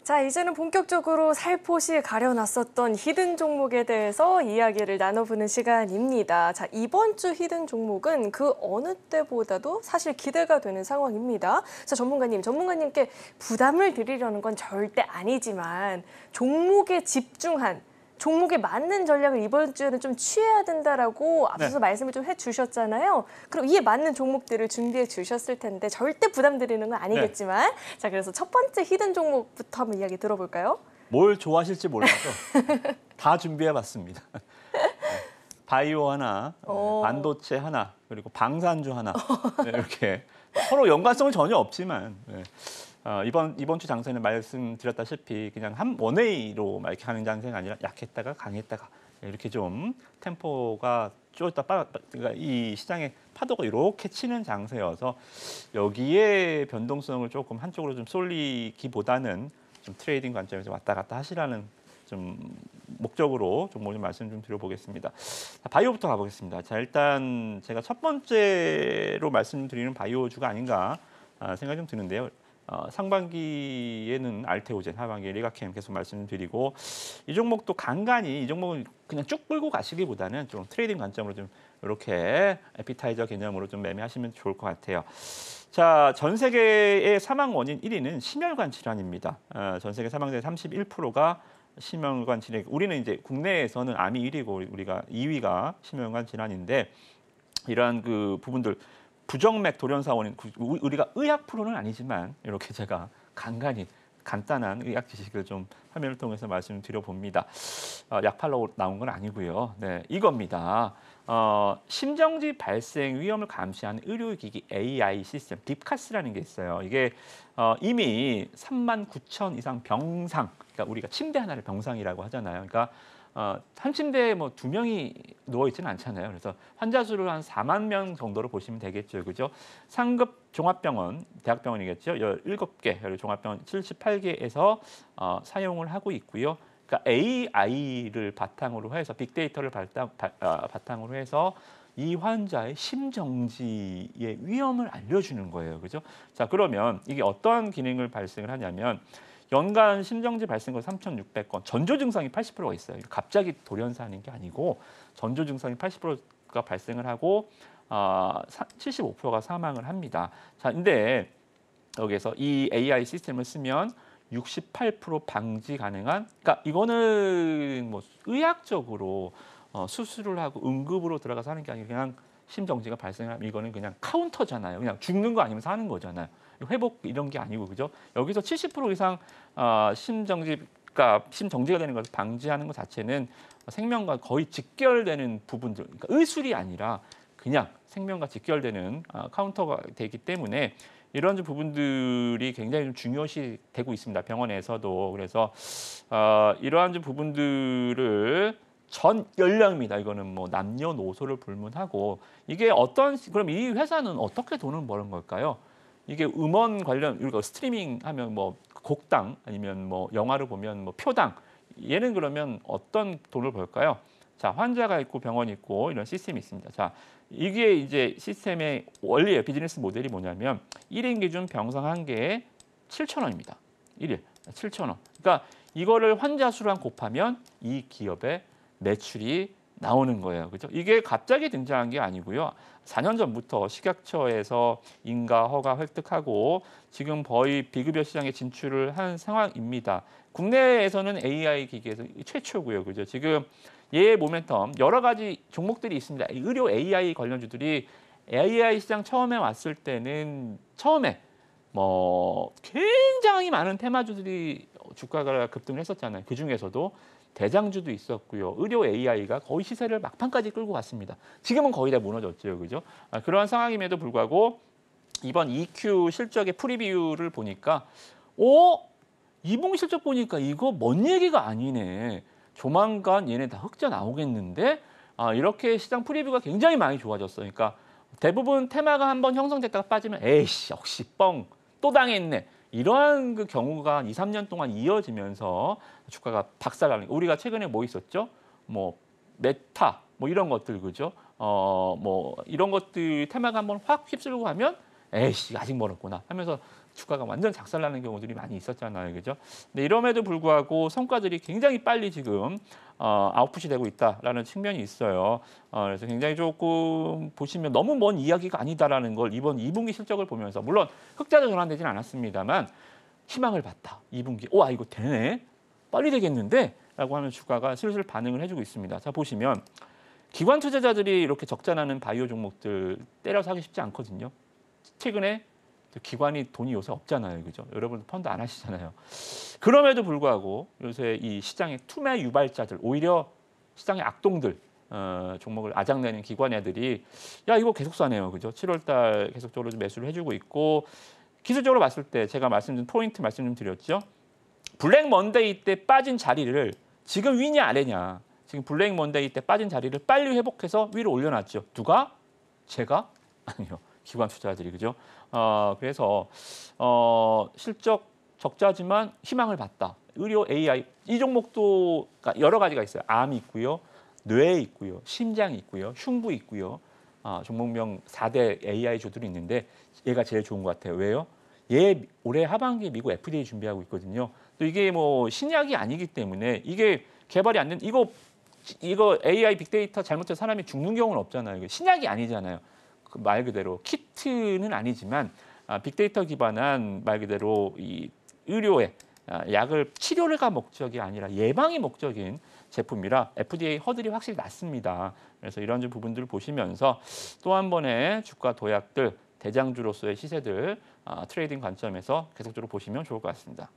자, 이제는 본격적으로 살포시 가려놨었던 히든 종목에 대해서 이야기를 나눠보는 시간입니다. 자, 이번 주 히든 종목은 그 어느 때보다도 사실 기대가 되는 상황입니다. 자, 전문가님께 부담을 드리려는 건 절대 아니지만 종목에 집중한 종목에 맞는 전략을 이번 주에는 좀 취해야 된다라고 앞서서 말씀을 좀 해주셨잖아요. 그럼 이에 맞는 종목들을 준비해 주셨을 텐데 절대 부담 드리는 건 아니겠지만 자, 그래서 첫 번째 히든 종목부터 한번 이야기 들어볼까요? 뭘 좋아하실지 몰라서 다 준비해봤습니다. 바이오 하나, 반도체 하나, 그리고 방산주 하나 네, 이렇게 서로 연관성은 전혀 없지만 네. 이번 주 장세는 말씀드렸다시피 그냥 한 원웨이로 이렇게 가는 장세가 아니라 약했다가 강했다가 이렇게 좀 템포가 쪼였다 그러니까 이 시장의 파도가 이렇게 치는 장세여서 여기에 변동성을 조금 한쪽으로 좀 쏠리기보다는 좀 트레이딩 관점에서 왔다 갔다 하시라는 좀 목적으로 종목을 말씀 좀 드려보겠습니다. 바이오부터 가보겠습니다. 자, 일단 제가 첫 번째로 말씀드리는 바이오주가 아닌가 생각이 좀 드는데요. 상반기에는 알테오젠, 하반기에 리가캠 계속 말씀드리고 이 종목도 간간히 이 종목은 그냥 쭉 끌고 가시기보다는 좀 트레이딩 관점으로 좀 이렇게 에피타이저 개념으로 좀 매매하시면 좋을 것 같아요. 자, 전 세계의 사망 원인 1위는 심혈관 질환입니다. 전 세계 사망자의 31%가 심혈관 질환. 우리는 이제 국내에서는 암이 1위고 우리가 2위가 심혈관 질환인데 이러한 그 부분들. 부정맥 돌연사 원인 우리가 의학 프로는 아니지만 이렇게 제가 간단한 의학 지식을 좀 화면을 통해서 말씀드려 봅니다. 약 팔러 나온 건 아니고요. 네, 이겁니다. 심정지 발생 위험을 감시하는 의료기기 AI 시스템 딥카스라는 게 있어요. 이게 이미 39,000 이상 병상, 그러니까 우리가 침대 하나를 병상이라고 하잖아요. 그러니까 한 침대에 뭐 2명이 누워 있지는 않잖아요. 그래서 환자 수를 한 4만 명 정도로 보시면 되겠죠, 그죠? 상급 종합병원, 대학병원이겠죠. 17개, 종합병원 78개에서 사용을 하고 있고요. 그러니까 AI를 바탕으로 해서 빅데이터를 바탕으로 해서 이 환자의 심정지의 위험을 알려주는 거예요, 그죠? 자, 그러면 이게 어떠한 기능을 발생을 하냐면. 연간 심정지 발생건 3,600건, 전조 증상이 80%가 있어요. 갑자기 돌연사하는 게 아니고 전조 증상이 80%가 발생을 하고 75%가 사망을 합니다. 자, 근데 여기서 이 AI 시스템을 쓰면 68% 방지 가능한, 그러니까 이거는 뭐 의학적으로 수술을 하고 응급으로 들어가서 하는 게 아니라 그냥 심정지가 발생하면 이거는 그냥 카운터잖아요. 그냥 죽는 거 아니면 사는 거잖아요. 회복 이런 게 아니고 그죠? 여기서 70% 이상 심정지가 되는 것을 방지하는 것 자체는 생명과 거의 직결되는 부분들, 그러니까 의술이 아니라 그냥 생명과 직결되는 카운터가 되기 때문에 이런 부분들이 굉장히 좀 중요시 되고 있습니다. 병원에서도. 그래서 이러한 부분들을 전 연령입니다. 이거는 뭐 남녀노소를 불문하고 이게 그럼 이 회사는 어떻게 돈을 버는 걸까요? 이게 음원 관련 우리가 스트리밍 하면 뭐 곡당 아니면 뭐 영화를 보면 뭐 표당 얘는 그러면 어떤 돈을 벌까요? 자, 환자가 있고 병원이 있고 이런 시스템이 있습니다. 자, 이게 이제 시스템의 원리의 비즈니스 모델이 뭐냐면 1인 기준 병상 한 개에 7,000원입니다. 1일 7,000원. 그러니까 이거를 환자 수랑 곱하면 이 기업의 매출이 나오는 거예요. 그렇죠? 이게 갑자기 등장한 게 아니고요. 4년 전부터 식약처에서 인가 허가 획득하고 지금 거의 비급여 시장에 진출을 한 상황입니다. 국내에서는 AI 기기에서 최초고요. 그죠? 지금 얘의 모멘텀 여러 가지 종목들이 있습니다. 의료 AI 관련주들이 AI 시장 처음에 왔을 때는 처음에 뭐 굉장히 많은 테마주들이 주가가 급등을 했었잖아요. 그 중에서도 대장주도 있었고요. 의료 AI가 거의 시세를 막판까지 끌고 갔습니다. 지금은 거의 다 무너졌죠. 그죠? 그러한 상황임에도 불구하고 이번 EQ 실적의 프리뷰를 보니까 2분기 실적 보니까 이거 뭔 얘기가 아니네. 조만간 얘네 다 흑자 나오겠는데 이렇게 시장 프리뷰가 굉장히 많이 좋아졌어요. 그러니까 대부분 테마가 한번 형성됐다가 빠지면 에이씨 역시 뻥 또 당했네. 이러한 그 경우가 2, 3년 동안 이어지면서 주가가 박살나는 거. 우리가 최근에 뭐 있었죠? 뭐 메타 뭐 이런 것들 그죠? 뭐 이런 것들 테마가 한번 확 휩쓸고 하면 에이씨 아직 멀었구나 하면서 주가가 완전 작살나는 경우들이 많이 있었잖아요. 그죠? 근데 이럼에도 불구하고 성과들이 굉장히 빨리 지금 아웃풋이 되고 있다라는 측면이 있어요. 그래서 굉장히 조금 보시면 너무 먼 이야기가 아니다라는 걸 이번 2분기 실적을 보면서 물론 흑자로 전환되지는 않았습니다만 희망을 봤다. 2분기. 와 이거 되네. 빨리 되겠는데? 라고 하면 주가가 슬슬 반응을 해주고 있습니다. 자 보시면 기관 투자자들이 이렇게 적자 나는 바이오 종목들 때려서 하기 쉽지 않거든요. 최근에 기관이 돈이 요새 없잖아요. 그죠? 여러분 펀드 안 하시잖아요. 그럼에도 불구하고 요새 이 시장의 투매 유발자들, 오히려 시장의 악동들, 종목을 아작내는 기관 애들이 야 이거 계속 사네요. 그죠? 7월 달 계속적으로 좀 매수를 해주고 있고 기술적으로 봤을 때 제가 말씀 좀 드렸죠. 블랙 먼데이 때 빠진 자리를 지금 위냐 아래냐. 지금 블랙 먼데이 때 빠진 자리를 빨리 회복해서 위로 올려놨죠. 누가? 제가? 아니요. 기관 투자자들이 그죠? 그래서 실적 적자지만 희망을 봤다. 의료 AI 이 종목도 여러 가지가 있어요. 암이 있고요, 뇌에 있고요, 심장이 있고요, 흉부 있고요. 종목명 4대 AI 주들이 있는데 얘가 제일 좋은 것 같아요. 왜요? 얘 올해 하반기에 미국 FDA 준비하고 있거든요. 또 이게 뭐 신약이 아니기 때문에 이게 개발이 안 된 이거 AI 빅데이터 잘못해서 사람이 죽는 경우는 없잖아요. 이게 신약이 아니잖아요. 말 그대로 키트는 아니지만 빅데이터 기반한 말 그대로 이 의료에 약을 치료가 목적이 아니라 예방이 목적인 제품이라 FDA 허들이 확실히 낮습니다. 그래서 이런 부분들을 보시면서 또 한 번의 주가 도약들 대장주로서의 시세들 트레이딩 관점에서 계속적으로 보시면 좋을 것 같습니다.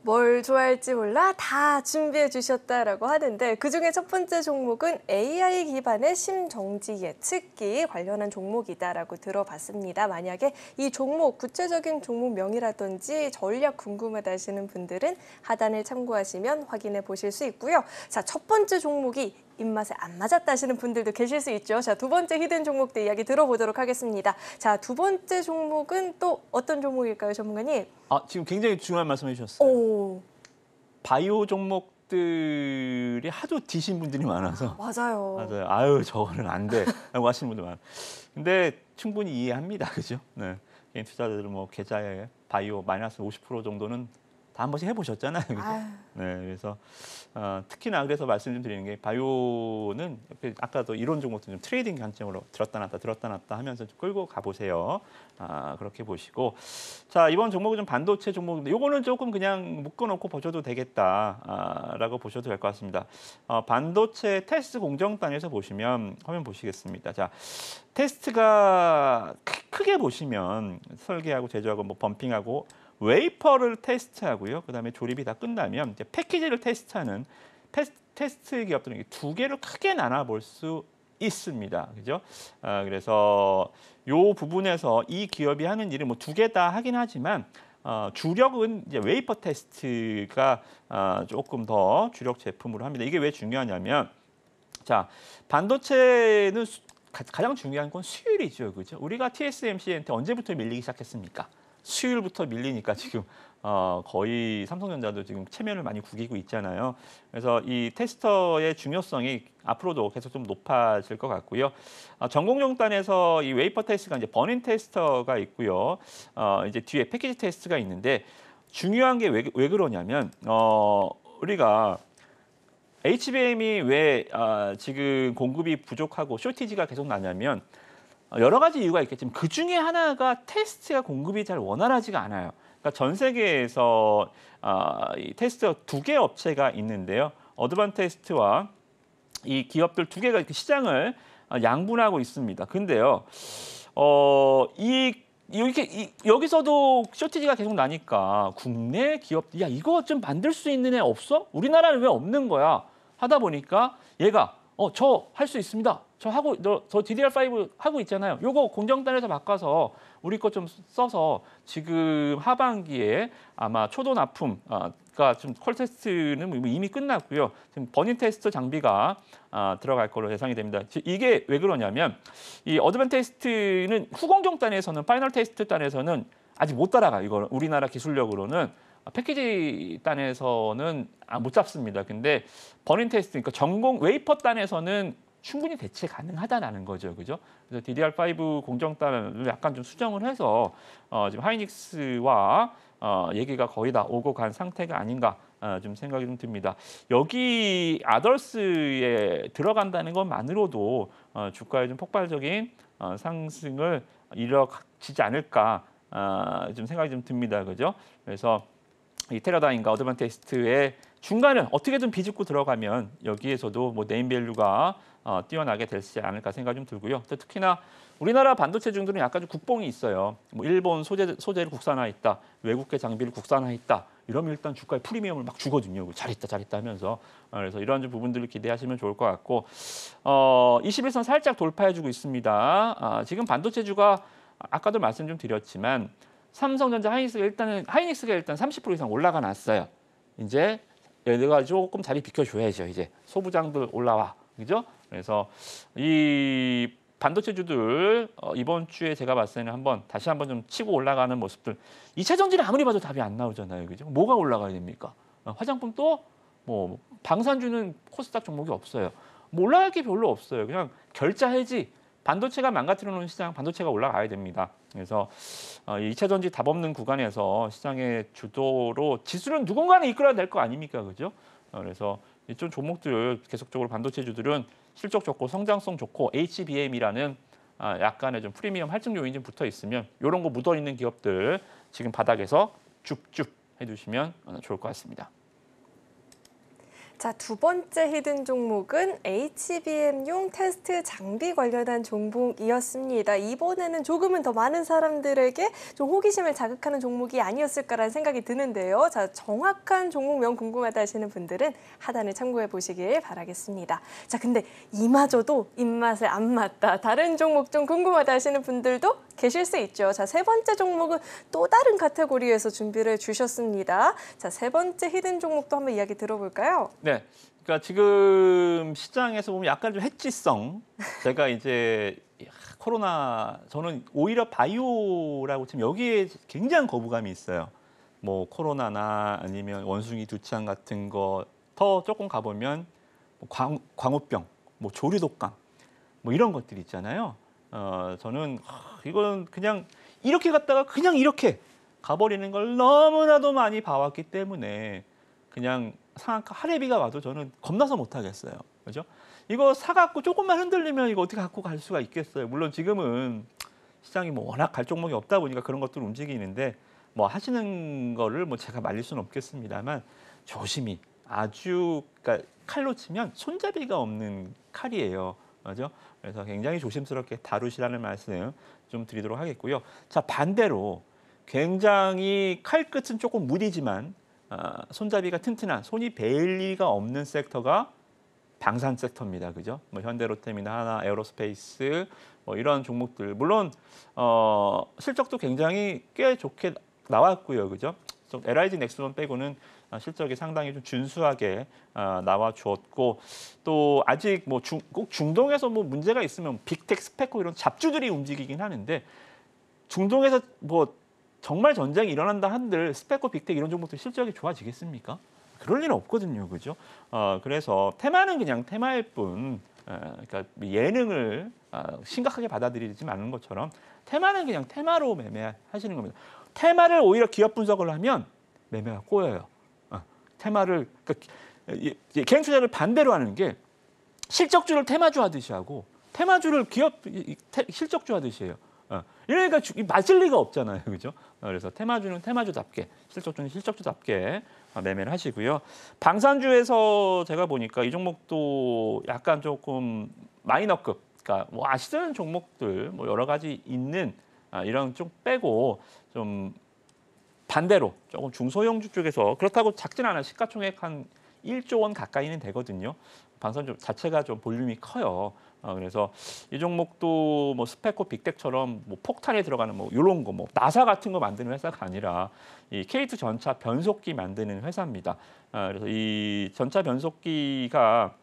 뭘 좋아할지 몰라 다 준비해 주셨다라고 하는데 그중에 첫 번째 종목은 AI 기반의 심정지 예측기 관련한 종목이다라고 들어봤습니다. 만약에 이 종목 구체적인 종목명이라든지 전략 궁금하다 하시는 분들은 하단을 참고하시면 확인해 보실 수 있고요. 자, 첫 번째 종목이 입맛에 안 맞았다 하시는 분들도 계실 수 있죠. 자, 두 번째 히든 종목들 이야기 들어보도록 하겠습니다. 자, 두 번째 종목은 또 어떤 종목일까요, 전문가님? 지금 굉장히 중요한 말씀 해주셨어요. 오. 바이오 종목들이 하도 디신 분들이 많아서 맞아요. 맞아요. 아유 저거는 안 돼라고 하시는 분들 많아요. 근데 충분히 이해합니다. 그죠? 네. 개인 투자자들은 뭐 계좌에 바이오 마이너스 50% 정도는 다 한 번씩 해보셨잖아요. 그죠? 네. 그래서 특히나 그래서 말씀 좀 드리는 게 바이오는 아까도 이론 종목도 좀 트레이딩 관점으로 들었다 놨다 하면서 좀 끌고 가보세요. 그렇게 보시고 자 이번 종목은 좀 반도체 종목인데 요거는 조금 그냥 묶어놓고 보셔도 되겠다라고 보셔도 될 것 같습니다. 반도체 테스트 공정단에서 보시면 화면 보시겠습니다. 자 테스트가 크게 보시면 설계하고 제조하고 뭐 범핑하고 웨이퍼를 테스트하고요. 그다음에 조립이 다 끝나면 이제 패키지를 테스트하는 테스트 기업들은 두 개로 크게 나눠볼 수 있습니다. 그죠? 그래서 요 부분에서 이 기업이 하는 일은 뭐 두 개 다 하긴 하지만 주력은 이제 웨이퍼 테스트가 조금 더 주력 제품으로 합니다. 이게 왜 중요하냐면 자, 반도체는 가장 중요한 건 수율이죠. 그죠? 우리가 TSMC한테 언제부터 밀리기 시작했습니까? 수율부터 밀리니까 지금 거의 삼성전자도 지금 체면을 많이 구기고 있잖아요. 그래서 이 테스터의 중요성이 앞으로도 계속 좀 높아질 것 같고요. 전공정단에서 이 웨이퍼 테스트가 이제 버닝 테스터가 있고요. 이제 뒤에 패키지 테스트가 있는데 중요한 게 왜 그러냐면 우리가 HBM이 왜 지금 공급이 부족하고 쇼티지가 계속 나냐면 여러 가지 이유가 있겠지만 그 중에 하나가 테스트가 공급이 잘 원활하지가 않아요. 그러니까 전 세계에서 이 테스트 두 개 업체가 있는데요. 어드밴테스트와 이 기업들 두 개가 이렇게 시장을 양분하고 있습니다. 근데요, 여기서도 쇼티지가 계속 나니까 국내 기업, 야 이거 좀 만들 수 있는 애 없어? 우리나라는 왜 없는 거야? 하다 보니까 얘가 저 할 수 있습니다. 저 DDR5 하고 있잖아요. 요거 공정단에서 바꿔서 우리 거 좀 써서 지금 하반기에 아마 초도 납품가 좀 컬 테스트는 이미 끝났고요. 지금 버닝 테스트 장비가 들어갈 걸로 예상이 됩니다. 이게 왜 그러냐면 이 어드밴 테스트는 후공정단에서는 파이널 테스트 단에서는 아직 못 따라가. 이거 우리나라 기술력으로는 패키지 단에서는 못 잡습니다. 근데 버닝 테스트, 그러니까 전공 웨이퍼 단에서는 충분히 대체 가능하다는 거죠, 그죠? 그래서 DDR5 공정단을 약간 좀 수정을 해서 지금 하이닉스와 얘기가 거의 다 오고 간 상태가 아닌가 좀 생각이 좀 듭니다. 여기 아더스에 들어간다는 것만으로도 주가에 좀 폭발적인 상승을 이뤄지지 않을까 좀 생각이 좀 듭니다, 그죠? 그래서 이 테라다인과 어드밴테스트의 중간을 어떻게든 비집고 들어가면 여기에서도 뭐 네임밸류가 뛰어나게 되지 않을까 생각이 좀 들고요. 또 특히나 우리나라 반도체 중들은 약간 좀 국뽕이 있어요. 뭐 일본 소재를 국산화했다, 외국계 장비를 국산화했다. 이러면 일단 주가에 프리미엄을 막 주거든요. 잘했다 하면서. 그래서 이러한 좀 부분들을 기대하시면 좋을 것 같고 21선 살짝 돌파해주고 있습니다. 지금 반도체주가 아까도 말씀 좀 드렸지만 삼성전자 하이닉스가 일단 30% 이상 올라가 놨어요. 이제 얘가 조금 자리 비켜줘야죠. 이제 소부장들 올라와, 그죠? 그래서 이 반도체주들 이번 주에 제가 봤을 때는 다시 한번 좀 치고 올라가는 모습들. 2차 전지는 아무리 봐도 답이 안 나오잖아요, 그죠? 뭐가 올라가야 됩니까? 화장품 또 뭐 방산주는 코스닥 종목이 없어요. 뭐 올라갈 게 별로 없어요. 그냥 결자 해지. 반도체가 망가뜨려 놓은 시장, 반도체가 올라가야 됩니다. 그래서 2차 전지 답 없는 구간에서 시장의 주도로 지수는 누군가는 이끌어야 될 거 아닙니까, 그죠? 그래서 이쪽 종목들 계속적으로 반도체주들은 실적 좋고 성장성 좋고 HBM이라는 약간의 좀 프리미엄 할증 요인 좀 붙어 있으면 이런 거 묻어 있는 기업들 지금 바닥에서 줍줍 해두시면 좋을 것 같습니다. 자, 두 번째 히든 종목은 HBM용 테스트 장비 관련한 종목이었습니다. 이번에는 조금은 더 많은 사람들에게 좀 호기심을 자극하는 종목이 아니었을까라는 생각이 드는데요. 자, 정확한 종목명 궁금하다 하시는 분들은 하단을 참고해 보시길 바라겠습니다. 자, 근데 이마저도 입맛에 안 맞다, 다른 종목 좀 궁금하다 하시는 분들도 계실 수 있죠. 자, 세 번째 종목은 또 다른 카테고리에서 준비를 주셨습니다. 자, 세 번째 히든 종목도 한번 이야기 들어볼까요? 네, 그러니까 지금 시장에서 보면 약간 좀 해지성. 제가 이제 코로나, 저는 오히려 바이오라고 지금 여기에 굉장히 거부감이 있어요. 뭐 코로나나 아니면 원숭이 두창 같은 거 더 조금 가보면 광우병, 뭐 조류독감, 뭐 이런 것들 있잖아요. 저는 이건 그냥 이렇게 갔다가 그냥 이렇게 가버리는 걸 너무나도 많이 봐왔기 때문에 그냥 상한가 할애비가 와도 저는 겁나서 못 하겠어요. 그죠? 이거 사갖고 조금만 흔들리면 이거 어떻게 갖고 갈 수가 있겠어요. 물론 지금은 시장이 뭐 워낙 갈 종목이 없다 보니까 그런 것들 움직이는데 뭐 하시는 거를 뭐 제가 말릴 수는 없겠습니다만 조심히 아주, 그러니까 칼로 치면 손잡이가 없는 칼이에요. 그죠? 그래서 굉장히 조심스럽게 다루시라는 말씀 좀 드리도록 하겠고요. 자, 반대로 굉장히 칼 끝은 조금 무디지만 손잡이가 튼튼한, 손이 베일 리가 없는 섹터가 방산 섹터입니다. 그죠? 뭐 현대로템이나 하나, 에어로스페이스 뭐 이런 종목들 물론 실적도 굉장히 꽤 좋게 나왔고요. 그죠? LIG 넥스원 빼고는 실적이 상당히 좀 준수하게 나와 주었고 또 아직 뭐 꼭 중동에서 뭐 문제가 있으면 빅텍, 스페코 이런 잡주들이 움직이긴 하는데 중동에서 뭐 정말 전쟁이 일어난다 한들 스페코, 빅텍 이런 종목들 실적이 좋아지겠습니까? 그럴 일은 없거든요, 그죠? 그래서 테마는 그냥 테마일 뿐, 그러니까 예능을 심각하게 받아들이지 않는 것처럼 테마는 그냥 테마로 매매하시는 겁니다. 테마를 오히려 기업 분석을 하면 매매가 꼬여요. 테마를 그러니까 개인 투자를 반대로 하는 게 실적주를 테마주 하듯이 하고 테마주를 기업 실적주 하듯이 해요. 이러니까 맞을 리가 없잖아요, 그죠? 그래서 테마주는 테마주답게, 실적주는 실적주답게 매매를 하시고요. 방산주에서 제가 보니까 이 종목도 약간 조금 마이너급, 그러니까 뭐 아시는 종목들 뭐 여러 가지 있는 이런 좀 빼고 좀 반대로 조금 중소형주 쪽에서 그렇다고 작진 않아요. 시가총액 한 1조 원 가까이는 되거든요. 방산주 자체가 좀 볼륨이 커요. 그래서 이 종목도 뭐 스페코, 빅텍처럼 뭐 폭탄에 들어가는 뭐 이런 거, 뭐 나사 같은 거 만드는 회사가 아니라 이 K2 전차 변속기 만드는 회사입니다. 그래서 이 전차 변속기가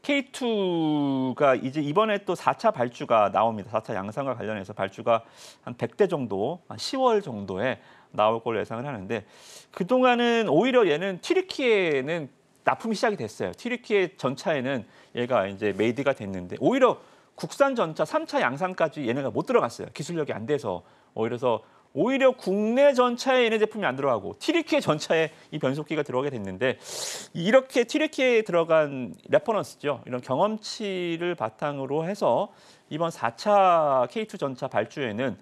K2가 이제 이번에 또 4차 발주가 나옵니다. 4차 양산과 관련해서 발주가 한 100대 정도, 한 10월 정도에 나올 걸로 예상을 하는데 그동안은 오히려 얘는 튀르키예는 납품이 시작이 됐어요. 튀르키예 전차에는 얘가 이제 메이드가 됐는데 오히려 국산 전차 3차 양산까지 얘네가 못 들어갔어요. 기술력이 안 돼서 오히려 국내 전차에 얘네 제품이 안 들어가고 튀르키예 전차에 이 변속기가 들어가게 됐는데 이렇게 튀르키예에 들어간 레퍼런스죠. 이런 경험치를 바탕으로 해서 이번 4차 K2 전차 발주에는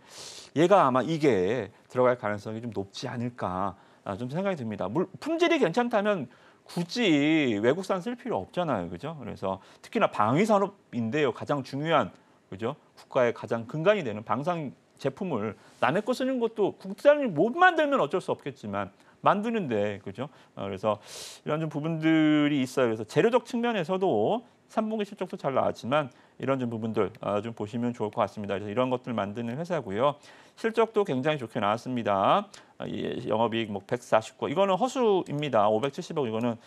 얘가 아마 이게 들어갈 가능성이 좀 높지 않을까 좀 생각이 듭니다. 품질이 괜찮다면 굳이 외국산 쓸 필요 없잖아요, 그죠? 그래서 특히나 방위 산업인데요, 가장 중요한 그죠? 국가의 가장 근간이 되는 방산 제품을 남의 거 쓰는 것도 국산을 못 만들면 어쩔 수 없겠지만 만드는데 그죠? 그래서 이런 좀 부분들이 있어요. 그래서 재료적 측면에서도 3분기 실적도 잘 나왔지만 이런 좀 부분들 좀 보시면 좋을 것 같습니다. 그래서 이런 것들 만드는 회사고요. 실적도 굉장히 좋게 나왔습니다. 영업이익 뭐 149, 이거는 허수입니다. 570억 이거는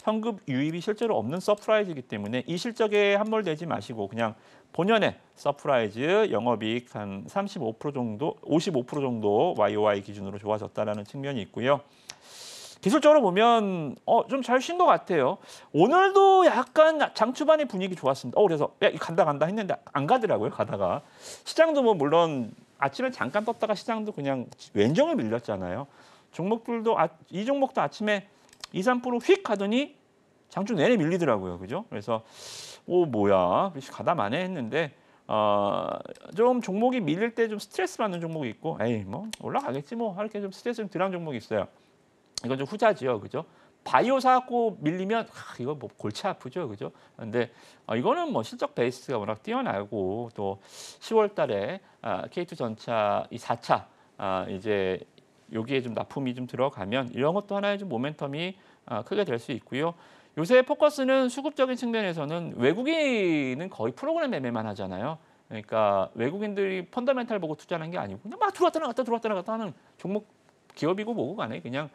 현금 유입이 실제로 없는 서프라이즈이기 때문에 이 실적에 함몰되지 마시고 그냥 본연의 서프라이즈 영업이익 한 35% 정도, 55% 정도 YOY 기준으로 좋아졌다라는 측면이 있고요. 기술적으로 보면 좀 잘 쉰 것 같아요. 오늘도 약간 장 초반의 분위기 좋았습니다. 그래서 야, 간다 했는데 안 가더라고요. 가다가 시장도 뭐 물론 아침에 잠깐 떴다가 시장도 그냥 왼정을 밀렸잖아요. 종목들도 이 종목도 아침에 2, 3% 휙 가더니 장중 내내 밀리더라고요. 그죠? 그래서 뭐야 가다 마네 했는데 좀 종목이 밀릴 때 좀 스트레스 받는 종목이 있고 에이 뭐 올라가겠지 뭐 이렇게 좀 스트레스 좀 덜한 종목이 있어요. 이건 좀 후자지요, 그죠? 바이오 사고 밀리면 이거 뭐 골치 아프죠, 그죠? 근데 이거는 뭐 실적 베이스가 워낙 뛰어나고 또 10월달에 K2 전차 이 4차 이제 여기에 좀 납품이 좀 들어가면 이런 것도 하나의 좀 모멘텀이 크게 될 수 있고요. 요새 포커스는 수급적인 측면에서는 외국인은 거의 프로그램 매매만 하잖아요. 그러니까 외국인들이 펀더멘탈 보고 투자하는 게 아니고 그냥 막 들어왔다 나갔다 하는 종목 기업이고 뭐고 간에 그냥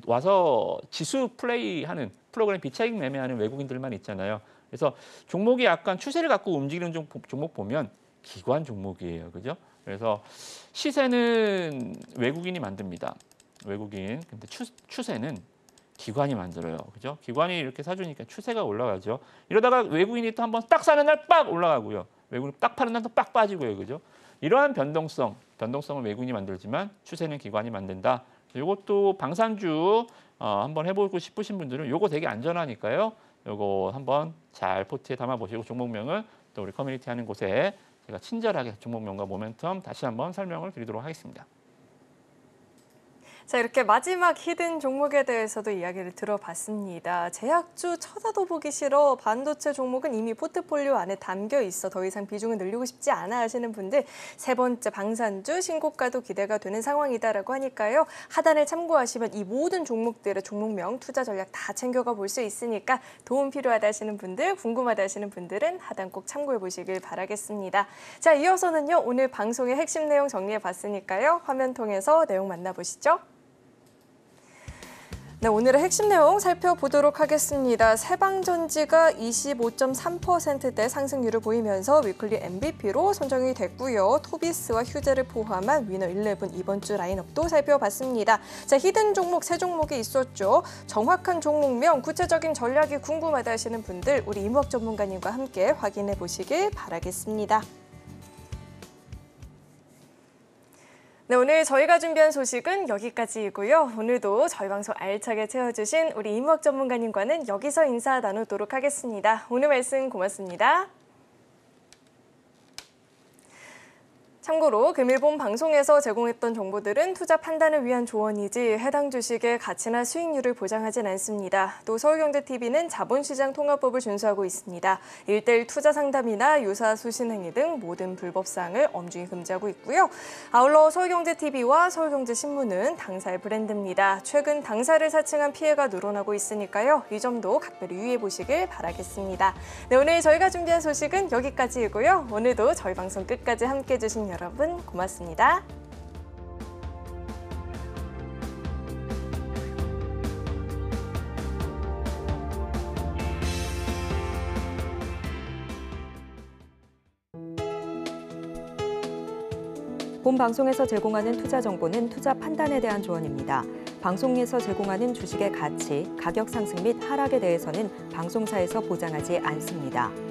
와서 지수 플레이하는 프로그램 비차익 매매하는 외국인들만 있잖아요. 그래서 종목이 약간 추세를 갖고 움직이는 종목 보면 기관 종목이에요, 그죠? 그래서 시세는 외국인이 만듭니다. 외국인. 근데 추세는 기관이 만들어요, 그죠? 기관이 이렇게 사주니까 추세가 올라가죠. 이러다가 외국인이 또 한번 딱 사는 날 빡 올라가고요. 외국인이 딱 파는 날 또 빡 빠지고요, 그죠? 이러한 변동성을 외국인이 만들지만 추세는 기관이 만든다. 이것도 방산주 한번 해보고 싶으신 분들은 이거 되게 안전하니까요. 이거 한번 잘 포트에 담아보시고 종목명을 또 우리 커뮤니티 하는 곳에 제가 친절하게 종목명과 모멘텀 다시 한번 설명을 드리도록 하겠습니다. 자, 이렇게 마지막 히든 종목에 대해서도 이야기를 들어봤습니다. 제약주 쳐다도 보기 싫어, 반도체 종목은 이미 포트폴리오 안에 담겨 있어 더 이상 비중을 늘리고 싶지 않아 하시는 분들, 세 번째 방산주 신고가도 기대가 되는 상황이다라고 하니까요. 하단을 참고하시면 이 모든 종목들의 종목명, 투자 전략 다 챙겨가 볼 수 있으니까 도움 필요하다 하시는 분들, 궁금하다 하시는 분들은 하단 꼭 참고해 보시길 바라겠습니다. 자, 이어서는요. 오늘 방송의 핵심 내용 정리해 봤으니까요. 화면 통해서 내용 만나보시죠. 네, 오늘의 핵심 내용 살펴보도록 하겠습니다. 세방전지가 25.3%대 상승률을 보이면서 위클리 MVP로 선정이 됐고요. 토비스와 휴재를 포함한 위너 11 이번 주 라인업도 살펴봤습니다. 자, 히든 종목 세 종목이 있었죠. 정확한 종목명, 구체적인 전략이 궁금하다 하시는 분들 우리 임우학 전문가님과 함께 확인해 보시길 바라겠습니다. 네, 오늘 저희가 준비한 소식은 여기까지이고요. 오늘도 저희 방송 알차게 채워주신 우리 임우학 전문가님과는 여기서 인사 나누도록 하겠습니다. 오늘 말씀 고맙습니다. 참고로 금일본 방송에서 제공했던 정보들은 투자 판단을 위한 조언이지 해당 주식의 가치나 수익률을 보장하진 않습니다. 또 서울경제TV는 자본시장 통합법을 준수하고 있습니다. 1:1 투자 상담이나 유사 수신 행위 등 모든 불법 사항을 엄중히 금지하고 있고요. 아울러 서울경제TV와 서울경제신문은 당사의 브랜드입니다. 최근 당사를 사칭한 피해가 늘어나고 있으니까요. 이 점도 각별히 유의해 보시길 바라겠습니다. 네, 오늘 저희가 준비한 소식은 여기까지이고요. 오늘도 저희 방송 끝까지 함께해 주신 여러분 고맙습니다. 본 방송에서 제공하는 투자 정보는 투자 판단에 대한 조언입니다. 방송에서 제공하는 주식의 가치, 가격 상승 및 하락에 대해서는 방송사에서 보장하지 않습니다.